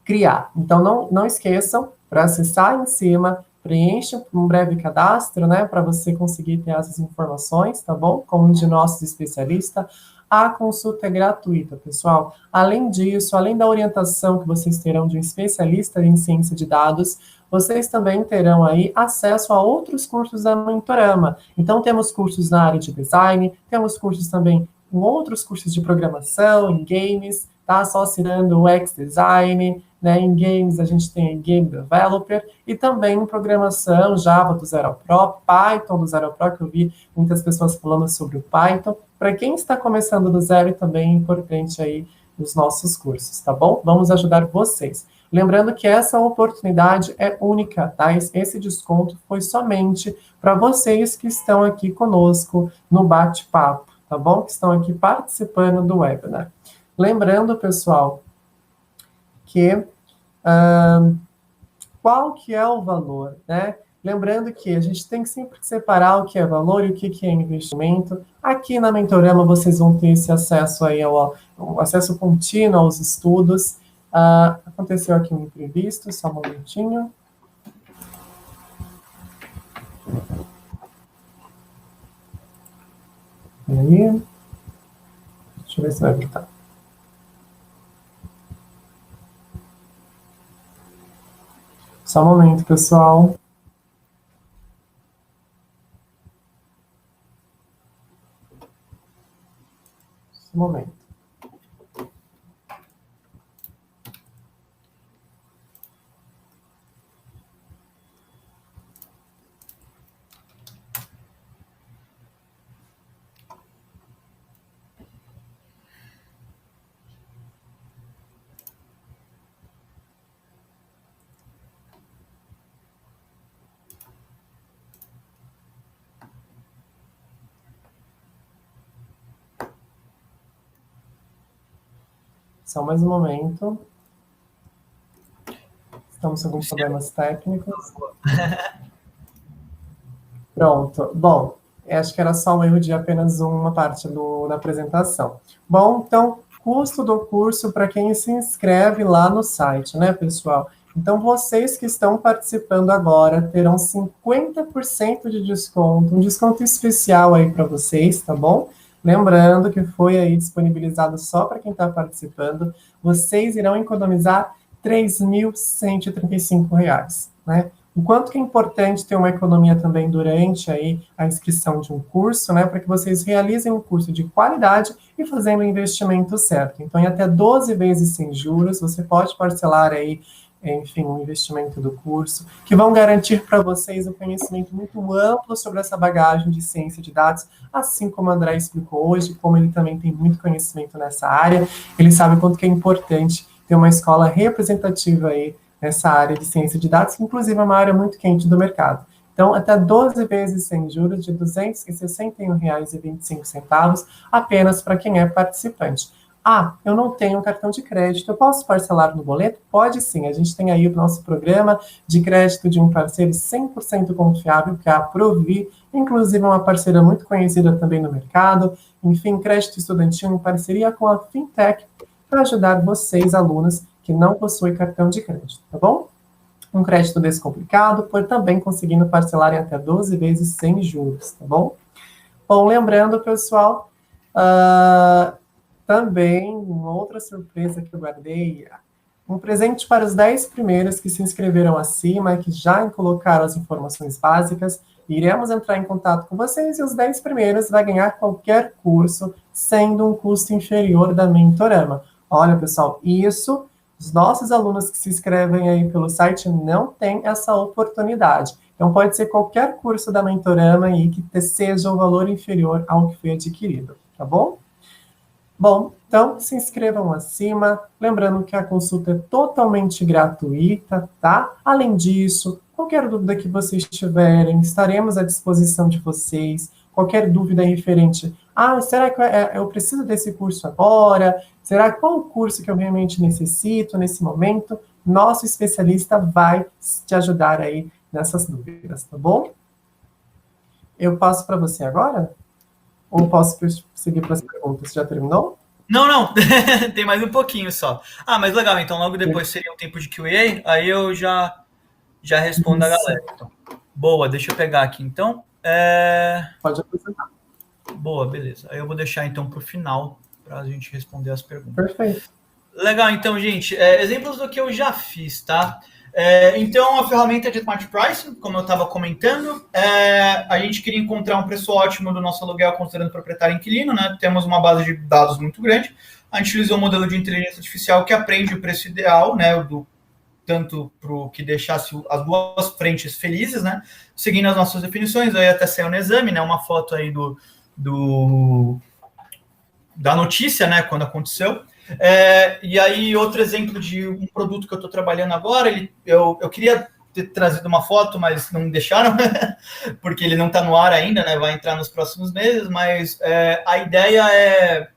criar. Então, não esqueçam, para acessar em cima, preencha um breve cadastro, né, para você conseguir ter essas informações, tá bom? Como um de nossos especialistas. A consulta é gratuita, pessoal. Além disso, além da orientação que vocês terão de um especialista em ciência de dados, vocês também terão aí acesso a outros cursos da Mentorama. Então, temos cursos na área de design, temos cursos também em outros cursos de programação, em games, tá? Só assinando o X-Design, né? Em games a gente tem Game Developer e também em programação, Java do Zero ao Pro, Python do Zero ao Pro, que eu vi muitas pessoas falando sobre o Python. Para quem está começando do zero, também é importante aí os nossos cursos, tá bom? Vamos ajudar vocês. Lembrando que essa oportunidade é única, tá? Esse desconto foi somente para vocês que estão aqui conosco no bate-papo, tá bom? Que estão aqui participando do webinar. Lembrando, pessoal, que qual que é o valor, né? Lembrando que a gente tem que sempre separar o que é valor e o que é investimento. Aqui na Mentorama vocês vão ter esse acesso aí ao acesso contínuo aos estudos. Aconteceu aqui um imprevisto, só um momentinho. E aí? Deixa eu ver se vai voltar. Só um momento, pessoal. Só um momento. Só mais um momento. Estamos com alguns problemas técnicos. Pronto. Bom, acho que era só um erro de apenas uma parte da apresentação. Bom, então, custo do curso para quem se inscreve lá no site, né, pessoal? Então, vocês que estão participando agora terão 50% de desconto, um desconto especial aí para vocês, tá bom? Lembrando que foi aí disponibilizado só para quem está participando. Vocês irão economizar R$ 3.135, né? O quanto que é importante ter uma economia também durante aí a inscrição de um curso, né, para que vocês realizem um curso de qualidade e fazendo o investimento certo. Então, em até 12 vezes sem juros, você pode parcelar aí, enfim, o investimento do curso, que vão garantir para vocês um conhecimento muito amplo sobre essa bagagem de ciência de dados, assim como o André explicou hoje, como ele também tem muito conhecimento nessa área, ele sabe o quanto que é importante ter uma escola representativa aí nessa área de ciência de dados, que inclusive é uma área muito quente do mercado. Então, até 12 vezes sem juros de R$ 261,25 apenas para quem é participante. Ah, eu não tenho um cartão de crédito, eu posso parcelar no boleto? Pode sim, a gente tem aí o nosso programa de crédito de um parceiro 100% confiável, que é a Provi, inclusive uma parceira muito conhecida também no mercado, enfim, crédito estudantil em parceria com a Fintech, para ajudar vocês, alunos, que não possuem cartão de crédito, tá bom? Um crédito descomplicado, por também conseguindo parcelar em até 12 vezes sem juros, tá bom? Bom, lembrando, pessoal, também, uma outra surpresa que eu guardei, um presente para os 10 primeiros que se inscreveram acima, que já colocaram as informações básicas. Iremos entrar em contato com vocês e os 10 primeiros vai ganhar qualquer curso, sendo um custo inferior da Mentorama. Olha, pessoal, isso, os nossos alunos que se inscrevem aí pelo site não têm essa oportunidade. Então, pode ser qualquer curso da Mentorama aí que seja o valor inferior ao que foi adquirido, tá bom? Bom, então se inscrevam acima, lembrando que a consulta é totalmente gratuita, tá? Além disso, qualquer dúvida que vocês tiverem, estaremos à disposição de vocês. Qualquer dúvida referente, será que eu preciso desse curso agora? Será qual o curso que eu realmente necessito nesse momento? Nosso especialista vai te ajudar aí nessas dúvidas, tá bom? Eu passo para você agora? Ou posso seguir para as perguntas? Já terminou? Não, tem mais um pouquinho só. Mas legal, então logo depois seria um tempo de Q&A, aí eu já respondo a galera. Então. Boa, deixa eu pegar aqui então. Pode apresentar. Boa, beleza. Aí eu vou deixar então para o final, para a gente responder as perguntas. Perfeito. Legal, então, gente, exemplos do que eu já fiz, tá? Então, a ferramenta de Smart Pricing, como eu estava comentando, a gente queria encontrar um preço ótimo do nosso aluguel considerando proprietário e inquilino, né? Temos uma base de dados muito grande. A gente utilizou um modelo de inteligência artificial que aprende o preço ideal, né? Tanto para o que deixasse as duas frentes felizes, né? Seguindo as nossas definições, aí até saiu no exame, né? Uma foto aí da notícia, né? Quando aconteceu. E aí, outro exemplo de um produto que eu estou trabalhando agora, eu queria ter trazido uma foto, mas não me deixaram, porque ele não está no ar ainda, né? Vai entrar nos próximos meses, mas a ideia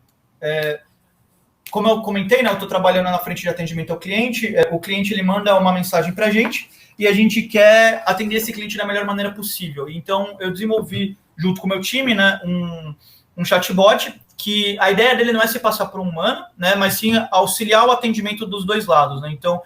como eu comentei, né? Eu estou trabalhando na frente de atendimento ao cliente, o cliente ele manda uma mensagem para a gente e a gente quer atender esse cliente da melhor maneira possível. Então, eu desenvolvi, junto com o meu time, né, um chatbot que a ideia dele não é se passar por um humano, né, mas sim auxiliar o atendimento dos dois lados, né? Então,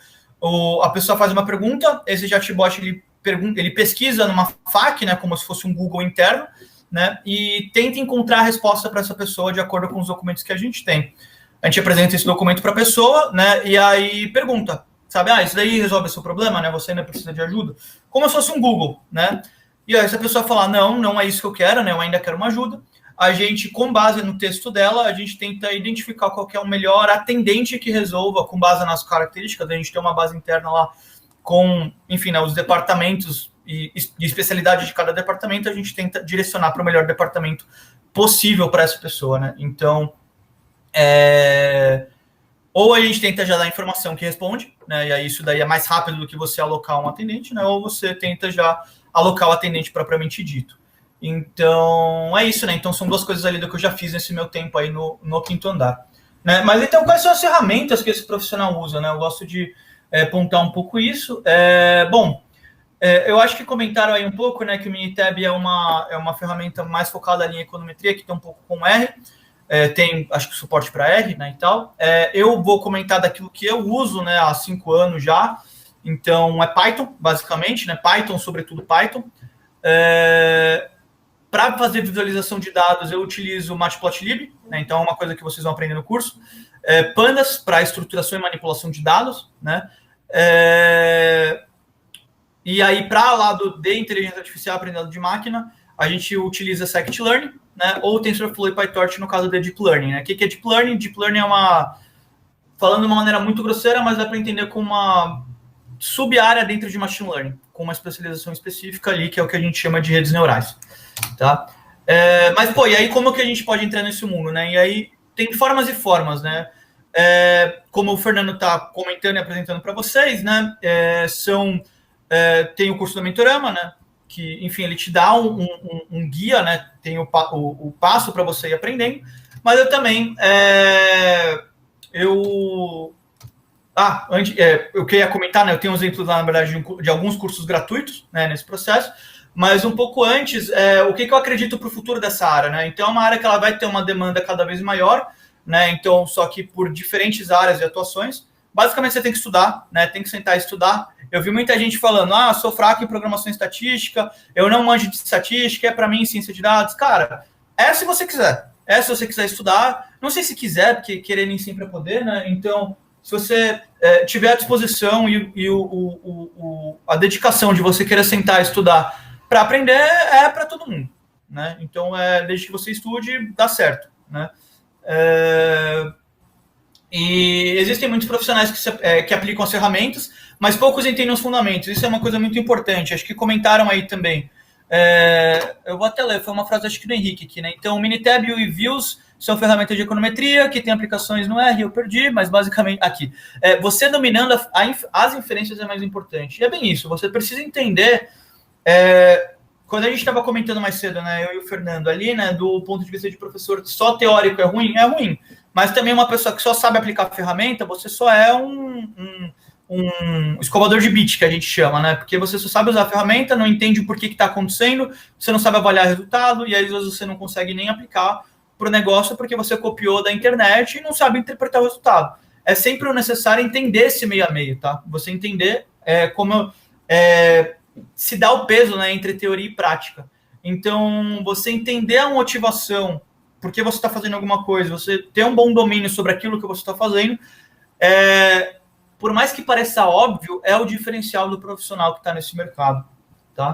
a pessoa faz uma pergunta, esse chatbot ele pesquisa numa FAQ, né, como se fosse um Google interno, né, e tenta encontrar a resposta para essa pessoa de acordo com os documentos que a gente tem. A gente apresenta esse documento para a pessoa, né, e aí pergunta, sabe, isso daí resolve o seu problema, né, você ainda precisa de ajuda? Como se fosse um Google, né? E aí se a pessoa falar, não é isso que eu quero, né, eu ainda quero uma ajuda, a gente, com base no texto dela, a gente tenta identificar qual que é o melhor atendente que resolva, com base nas características, a gente tem uma base interna lá com, enfim, né, os departamentos e especialidade de cada departamento, a gente tenta direcionar para o melhor departamento possível para essa pessoa, né? Então, ou a gente tenta já dar informação que responde, né? E aí isso daí é mais rápido do que você alocar um atendente, né? Ou você tenta já alocar o atendente propriamente dito. Então, é isso, né? Então, são duas coisas ali do que eu já fiz nesse meu tempo aí no quinto andar. Né? Mas, então, quais são as ferramentas que esse profissional usa, né? Eu gosto de apontar um pouco isso. Eu acho que comentaram aí um pouco, né, que o Minitab é uma ferramenta mais focada ali em econometria, que tem um pouco com R. Tem, acho que, suporte para R, né, e tal. Eu vou comentar daquilo que eu uso, né, há 5 anos já. Então, é Python, basicamente, né? Python, sobretudo Python. Para fazer visualização de dados, eu utilizo o Matplotlib, né? Então é uma coisa que vocês vão aprender no curso. Pandas, para estruturação e manipulação de dados, né? E aí, para lá de inteligência artificial, aprendizado de máquina, a gente utiliza Scikit-Learn, né, ou TensorFlow e PyTorch no caso de Deep Learning. Né? O que é Deep Learning? Deep Learning é falando de uma maneira muito grosseira, mas dá para entender como uma sub-área dentro de Machine Learning, com uma especialização específica ali, que é o que a gente chama de redes neurais. Tá? Mas, e aí como que a gente pode entrar nesse mundo? Né? E aí tem formas e formas, né? Como o Fernando está comentando e apresentando para vocês, né? Tem o curso do Mentorama, né? Que, enfim, ele te dá um guia, né? Tem o passo para você ir aprendendo, mas eu também eu queria comentar, né? Eu tenho um exemplo lá, na verdade, de alguns cursos gratuitos, né, nesse processo, mas um pouco antes, o que eu acredito para o futuro dessa área, né? Então, é uma área que ela vai ter uma demanda cada vez maior, né? Então, só que por diferentes áreas de atuações. Basicamente, você tem que estudar, né? Tem que sentar e estudar. Eu vi muita gente falando, sou fraco em programação estatística, eu não manjo de estatística, para mim ciência de dados. Cara, se você quiser. Se você quiser estudar. Não sei se quiser, porque querer nem sempre é poder, né? Então, se você tiver a disposição e a dedicação de você querer sentar e estudar para aprender, para todo mundo, né? Então, desde que você estude, dá certo, né? E existem muitos profissionais que aplicam as ferramentas, mas poucos entendem os fundamentos. Isso é uma coisa muito importante. Acho que comentaram aí também. Eu vou até ler, foi uma frase acho que do Henrique aqui, né? Então, o Minitab e o Views são ferramentas de econometria que tem aplicações no R, eu perdi, mas basicamente aqui. Você dominando as inferências é mais importante. E é bem isso, você precisa entender. Quando a gente estava comentando mais cedo, né, eu e o Fernando ali, né, do ponto de vista de professor só teórico é ruim, mas também uma pessoa que só sabe aplicar a ferramenta, você só é um escovador de bit, que a gente chama, né, porque você só sabe usar a ferramenta, não entende o porquê que está acontecendo, você não sabe avaliar o resultado, e aí às vezes você não consegue nem aplicar para o negócio porque você copiou da internet e não sabe interpretar o resultado. É sempre o necessário entender esse meio a meio, tá? Você entender como se dá o peso, né, entre teoria e prática. Então, você entender a motivação, por que você está fazendo alguma coisa, você ter um bom domínio sobre aquilo que você está fazendo, por mais que pareça óbvio, é o diferencial do profissional que está nesse mercado, tá?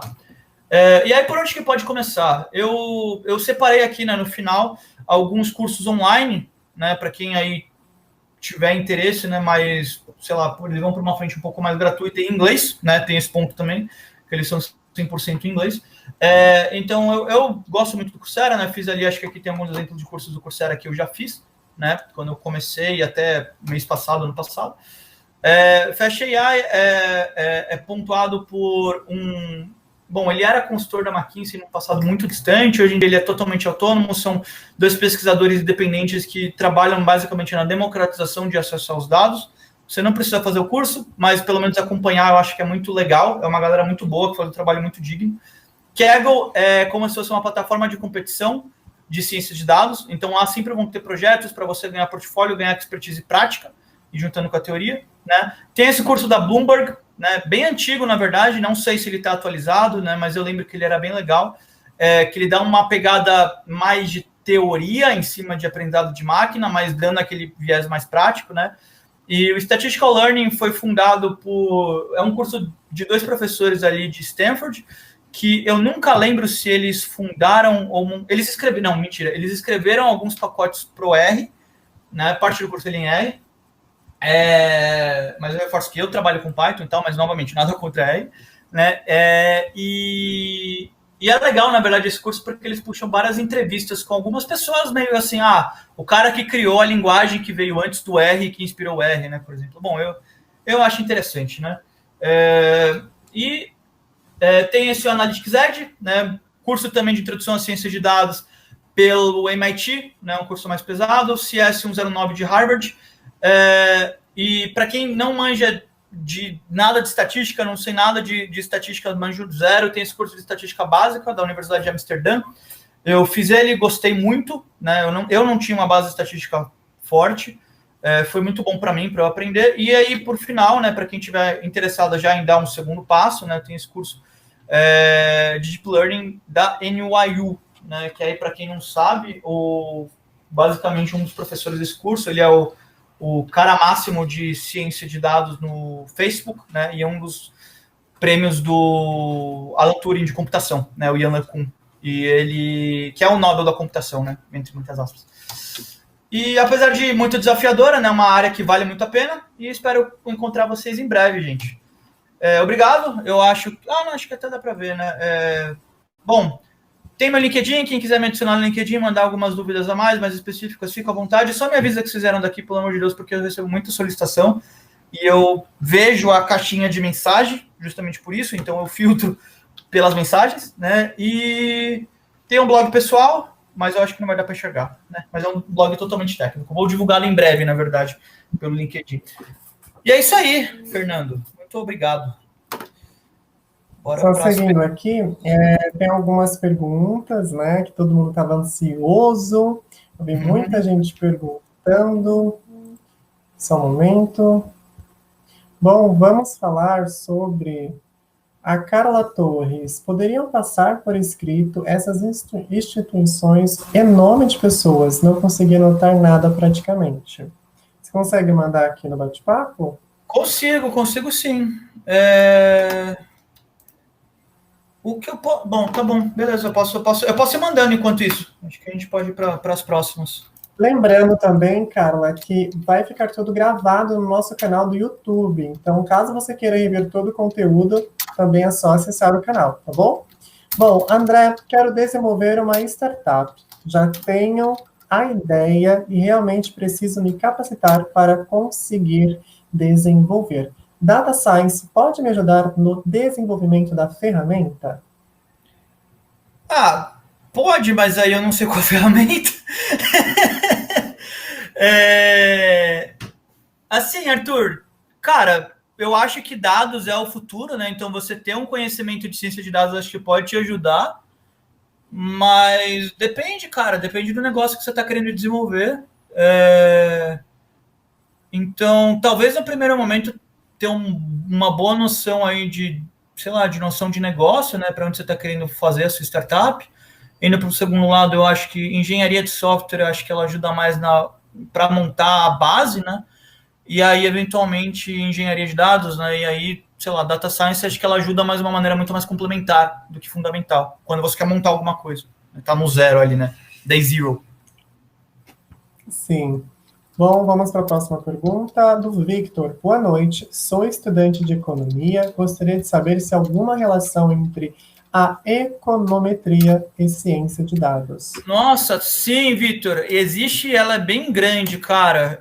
E aí, por onde que pode começar? Eu separei aqui, né, no final, alguns cursos online, né, para quem aí tiver interesse, né, mas, sei lá, eles vão para uma frente um pouco mais gratuita em inglês, né, tem esse ponto também, que eles são 100% em inglês. Então, eu gosto muito do Coursera, né, fiz ali, acho que aqui tem alguns exemplos de cursos do Coursera que eu já fiz, né, quando eu comecei, até mês passado, ano passado. FastAI é pontuado por Bom, ele era consultor da McKinsey no passado muito distante, hoje em dia ele é totalmente autônomo, são 2 pesquisadores independentes que trabalham basicamente na democratização de acesso aos dados. Você não precisa fazer o curso, mas pelo menos acompanhar eu acho que é muito legal, é uma galera muito boa, que faz um trabalho muito digno. Kaggle é como se fosse uma plataforma de competição de ciência de dados, então lá sempre vão ter projetos para você ganhar portfólio, ganhar expertise prática, e juntando com a teoria, né? Tem esse curso da Bloomberg, né, bem antigo, na verdade, não sei se ele está atualizado, né, mas eu lembro que ele era bem legal, que ele dá uma pegada mais de teoria em cima de aprendizado de máquina, mas dando aquele viés mais prático, né, e o Statistical Learning foi fundado é um curso de 2 professores ali de Stanford, que eu nunca lembro se eles fundaram, eles escreveram alguns pacotes pro R, né, parte do curso ele em R, mas eu reforço que eu trabalho com Python e tal, mas novamente, nada contra R, né? E é legal, na verdade, esse curso, porque eles puxam várias entrevistas com algumas pessoas meio assim, o cara que criou a linguagem que veio antes do R e que inspirou o R, né, por exemplo. Bom, eu acho interessante, né? Tem esse Analytics Edge, né? Curso também de introdução à ciência de dados pelo MIT, né? Um curso mais pesado, CS 109 de Harvard. E para quem não manja de nada de estatística, não sei nada de estatística, manjo zero, tem esse curso de estatística básica da Universidade de Amsterdã. Eu fiz ele, gostei muito, né? Eu não tinha uma base estatística forte, foi muito bom para mim, para eu aprender. E aí, por final, né, para quem tiver interessado já em dar um segundo passo, né, tem esse curso de Deep Learning da NYU, né, que aí, para quem não sabe, basicamente um dos professores desse curso, ele é o cara máximo de ciência de dados no Facebook, né, e é um dos prêmios do Alan Turing de computação, né, o Ian LeCun, e ele, que é o Nobel da computação, né, entre muitas aspas. E apesar de muito desafiadora, né, uma área que vale muito a pena, e espero encontrar vocês em breve, gente. Obrigado, eu acho... não, acho que até dá para ver, né. Bom, tem meu LinkedIn, quem quiser me adicionar no LinkedIn, mandar algumas dúvidas a mais específicas, fica à vontade. Só me avisa que vocês eram daqui, pelo amor de Deus, porque eu recebo muita solicitação e eu vejo a caixinha de mensagem, justamente por isso, então eu filtro pelas mensagens, né? E tem um blog pessoal, mas eu acho que não vai dar para enxergar, né? Mas é um blog totalmente técnico. Vou divulgá-lo em breve, na verdade, pelo LinkedIn. E é isso aí, Fernando. Muito obrigado. Bora. Só seguindo aqui, tem algumas perguntas, né, que todo mundo estava ansioso, eu vi muita gente perguntando, só um momento. Bom, vamos falar sobre a Carla Torres. Poderiam passar por escrito essas instituições em nome de pessoas, não consegui anotar nada praticamente. Você consegue mandar aqui no bate-papo? Consigo sim. O que eu posso... Bom, tá bom, beleza, eu posso ir mandando enquanto isso. Acho que a gente pode ir para as próximas. Lembrando também, Carla, que vai ficar tudo gravado no nosso canal do YouTube. Então, caso você queira rever todo o conteúdo, também é só acessar o canal, tá bom? Bom, André, quero desenvolver uma startup. Já tenho a ideia e realmente preciso me capacitar para conseguir desenvolver. Data Science pode me ajudar no desenvolvimento da ferramenta? Pode, mas aí eu não sei qual ferramenta. Assim, Arthur, cara, eu acho que dados é o futuro, né? Então você ter um conhecimento de ciência de dados acho que pode te ajudar, mas depende, cara, depende do negócio que você está querendo desenvolver. Então, talvez no primeiro momento ter uma boa noção aí de, sei lá, de noção de negócio, né? Para onde você está querendo fazer a sua startup. Indo para o segundo lado, eu acho que engenharia de software, eu acho que ela ajuda mais para montar a base, né? E aí, eventualmente, engenharia de dados, né? E aí, sei lá, data science, acho que ela ajuda mais de uma maneira muito mais complementar do que fundamental. Quando você quer montar alguma coisa. Tá no zero ali, né? Day zero. Sim. Bom, vamos para a próxima pergunta do Victor. Boa noite, sou estudante de economia. Gostaria de saber se há alguma relação entre a econometria e ciência de dados. Nossa, sim, Victor. Existe, ela é bem grande, cara.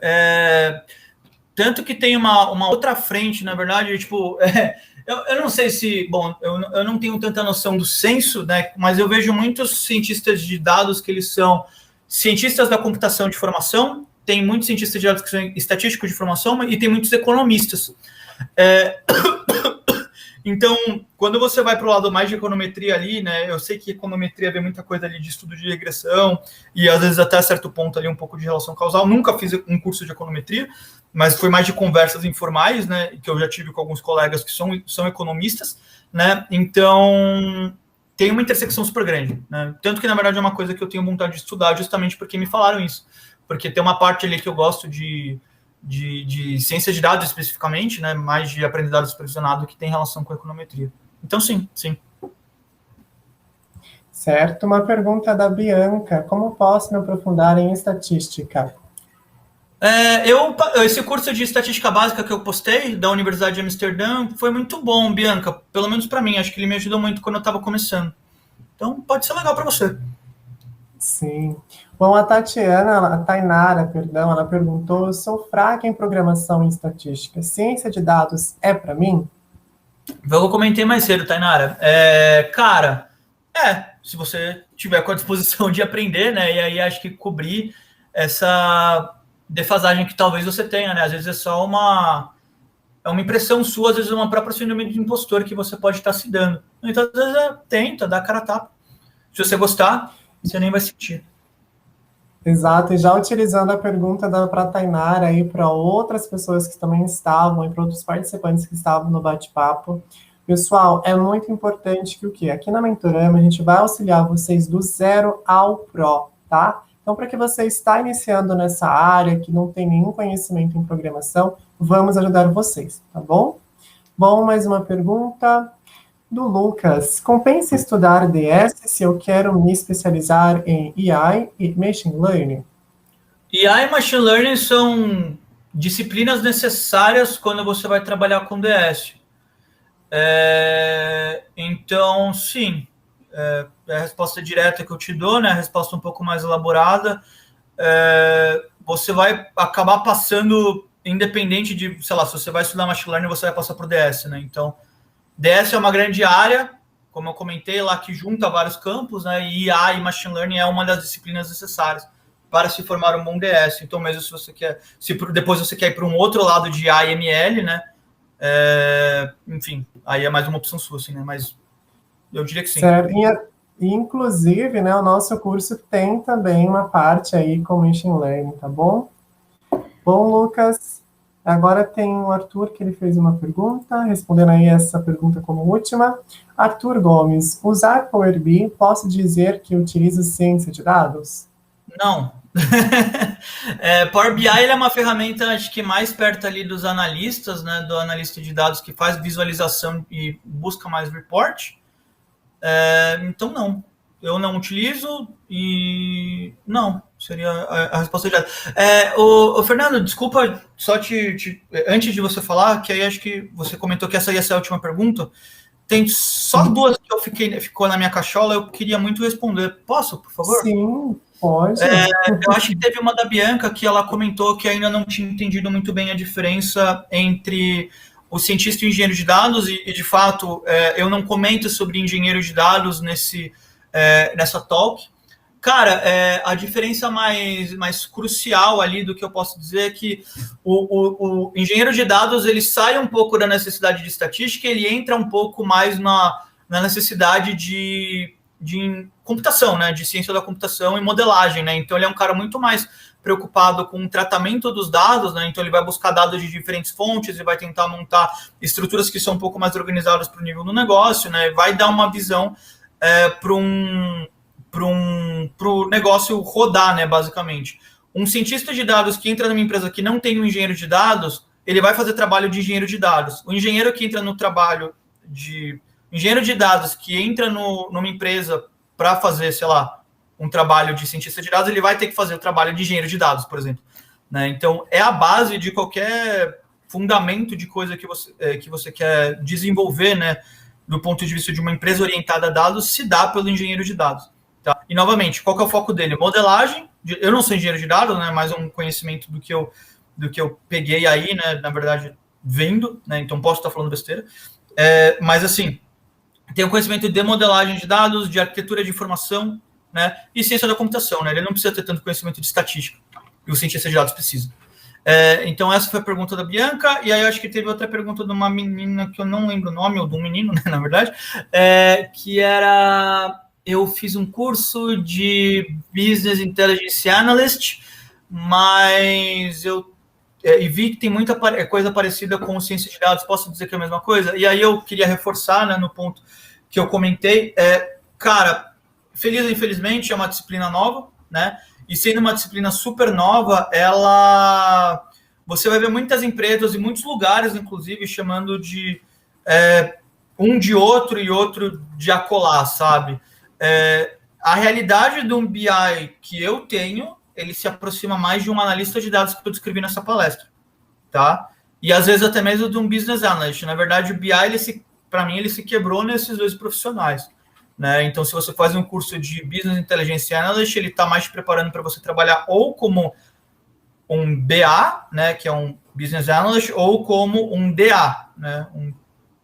Tanto que tem uma outra frente, na verdade, tipo... eu não sei se... Bom, eu não tenho tanta noção do censo, né? Mas eu vejo muitos cientistas de dados que eles são cientistas da computação de formação, tem muitos cientistas de dados que são estatísticos de formação e tem muitos economistas. Então, quando você vai para o lado mais de econometria ali, né, eu sei que econometria vê muita coisa ali de estudo de regressão e às vezes até certo ponto ali um pouco de relação causal. Nunca fiz um curso de econometria, mas foi mais de conversas informais, né, que eu já tive com alguns colegas que são economistas, né, então tem uma intersecção super grande, né, tanto que na verdade é uma coisa que eu tenho vontade de estudar justamente porque me falaram isso, porque tem uma parte ali que eu gosto de ciência de dados especificamente, né, mais de aprendizado supervisionado que tem relação com a econometria. Então, sim. Certo. Uma pergunta da Bianca. Como posso me aprofundar em estatística? Esse curso de estatística básica que eu postei, da Universidade de Amsterdã, foi muito bom, Bianca. Pelo menos para mim. Acho que ele me ajudou muito quando eu estava começando. Então, pode ser legal para você. Sim. Bom, a Tainara, ela perguntou, eu sou fraca em programação e estatística. Ciência de dados é para mim? Eu comentei mais cedo, Tainara. Cara, se você tiver com a disposição de aprender, né, e aí acho que cobrir essa defasagem que talvez você tenha, né, às vezes é só uma impressão sua, às vezes é uma própria síndrome de impostor que você pode estar se dando. Então, às vezes, tenta, dá a cara a tapa. Se você gostar, você nem vai sentir. Exato, e já utilizando a pergunta para a Tainara aí para outras pessoas que também estavam, e para outros participantes que estavam no bate-papo. Pessoal, é muito importante que o quê? Aqui na Mentorama a gente vai auxiliar vocês do zero ao pro, tá? Então, para que você está iniciando nessa área, que não tem nenhum conhecimento em programação, vamos ajudar vocês, tá bom? Bom, mais uma pergunta do Lucas. Compensa estudar DS se eu quero me especializar em AI e Machine Learning? IA e Machine Learning são disciplinas necessárias quando você vai trabalhar com DS. Então, sim, é a resposta direta que eu te dou, né? A resposta um pouco mais elaborada. Você vai acabar passando, independente de, sei lá, se você vai estudar Machine Learning, você vai passar por DS, né? Então, DS é uma grande área, como eu comentei lá, que junta vários campos, né? E IA e Machine Learning é uma das disciplinas necessárias para se formar um bom DS. Então, mesmo se você quer, se depois você quer ir para um outro lado de IA e ML, né? Enfim, aí é mais uma opção sua, assim, né? Mas eu diria que sim. Certo. Inclusive, né, o nosso curso tem também uma parte aí com Machine Learning, tá bom? Bom, Lucas, agora tem o Arthur, que ele fez uma pergunta, respondendo aí essa pergunta como última. Arthur Gomes, usar Power BI, posso dizer que utiliza ciência de dados? Não. Power BI ele é uma ferramenta, acho que mais perto ali dos analistas, né, do analista de dados que faz visualização e busca mais report. Então, não. Eu não utilizo e não, seria a resposta direta. O Fernando, desculpa, só antes de você falar, que aí acho que você comentou que essa ia ser a última pergunta. Tem só duas que ficou na minha cachola, eu queria muito responder. Posso, por favor? Sim, pode. Eu acho que teve uma da Bianca que ela comentou que ainda não tinha entendido muito bem a diferença entre o cientista e o engenheiro de dados, e de fato, eu não comento sobre engenheiro de dados nessa talk. Cara, a diferença mais crucial ali do que eu posso dizer é que o engenheiro de dados ele sai um pouco da necessidade de estatística, ele entra um pouco mais na necessidade de computação, né, de ciência da computação e modelagem, né? Então ele é um cara muito mais preocupado com o tratamento dos dados, né? Então ele vai buscar dados de diferentes fontes e vai tentar montar estruturas que são um pouco mais organizadas para o nível do negócio, né? Vai dar uma visão para o negócio rodar, né, basicamente. Um cientista de dados que entra numa empresa que não tem um engenheiro de dados, ele vai fazer trabalho de engenheiro de dados. O engenheiro que entra no trabalho de engenheiro de dados que entra numa empresa para fazer, sei lá, um trabalho de cientista de dados, ele vai ter que fazer o trabalho de engenheiro de dados, por exemplo. Né? Então, é a base de qualquer fundamento de coisa que você quer desenvolver, né, do ponto de vista de uma empresa orientada a dados, se dá pelo engenheiro de dados. Tá? E, novamente, qual que é o foco dele? Modelagem. Eu não sou engenheiro de dados, né, mas um conhecimento do que eu peguei aí, né, na verdade, vendo, né, então posso estar falando besteira. Mas, assim, tem um conhecimento de modelagem de dados, de arquitetura de informação, né, e ciência da computação, né? Ele não precisa ter tanto conhecimento de estatística, e o cientista de dados precisa. Então, essa foi a pergunta da Bianca, e aí eu acho que teve outra pergunta de uma menina que eu não lembro o nome, ou de um menino, né, na verdade, que era... Eu fiz um curso de Business Intelligence Analyst, mas e vi que tem muita coisa parecida com ciência de dados, posso dizer que é a mesma coisa? E aí eu queria reforçar, né, no ponto que eu comentei, cara, feliz ou infelizmente é uma disciplina nova, né, e sendo uma disciplina super nova, você vai ver muitas empresas e muitos lugares, inclusive, chamando de um de outro e outro de acolá, sabe? A realidade de um BI que eu tenho, ele se aproxima mais de um analista de dados que eu descrevi nessa palestra, tá? E às vezes até mesmo de um business analyst. Na verdade, o BI, para mim, ele se quebrou nesses dois profissionais, né? Então, se você faz um curso de Business Intelligence Analyst, ele está mais te preparando para você trabalhar ou como um BA, né, que é um Business Analyst, ou como um DA, né, um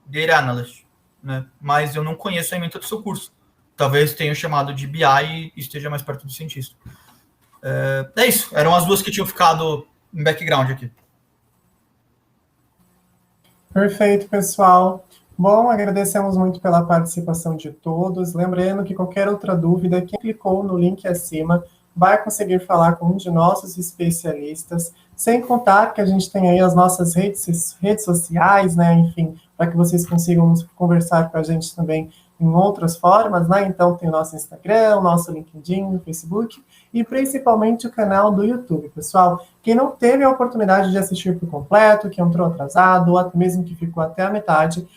Data Analyst, né? Mas eu não conheço a ementa do seu curso. Talvez tenha chamado de BI e esteja mais perto do cientista. É isso. Eram as duas que tinham ficado em background aqui. Perfeito, pessoal. Bom, agradecemos muito pela participação de todos. Lembrando que qualquer outra dúvida, quem clicou no link acima vai conseguir falar com um de nossos especialistas, sem contar que a gente tem aí as nossas redes sociais, né? Enfim, para que vocês consigam conversar com a gente também em outras formas, né? Então tem o nosso Instagram, o nosso LinkedIn, o Facebook e principalmente o canal do YouTube, pessoal. Quem não teve a oportunidade de assistir por completo, que entrou atrasado, ou até mesmo que ficou até a metade,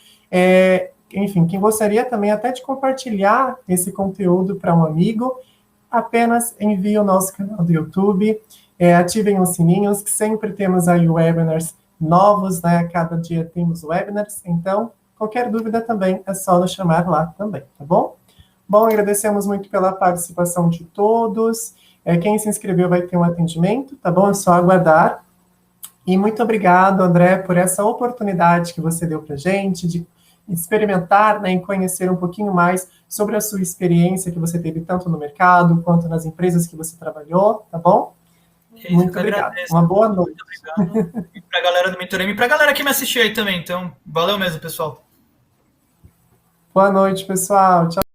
enfim, quem gostaria também até de compartilhar esse conteúdo para um amigo, apenas envie o nosso canal do YouTube, ativem os sininhos, que sempre temos aí webinars novos, né? Cada dia temos webinars, então qualquer dúvida também é só nos chamar lá também, tá bom? Bom, agradecemos muito pela participação de todos. Quem se inscreveu vai ter um atendimento, tá bom? É só aguardar. E muito obrigado, André, por essa oportunidade que você deu para a gente de experimentar, né, e conhecer um pouquinho mais sobre a sua experiência que você teve tanto no mercado quanto nas empresas que você trabalhou, tá bom? Muito obrigado. Agradeço. Uma boa noite. Muito obrigado. E para a galera do Mentorei e para a galera que me assistiu aí também. Então, valeu mesmo, pessoal. Boa noite, pessoal. Tchau.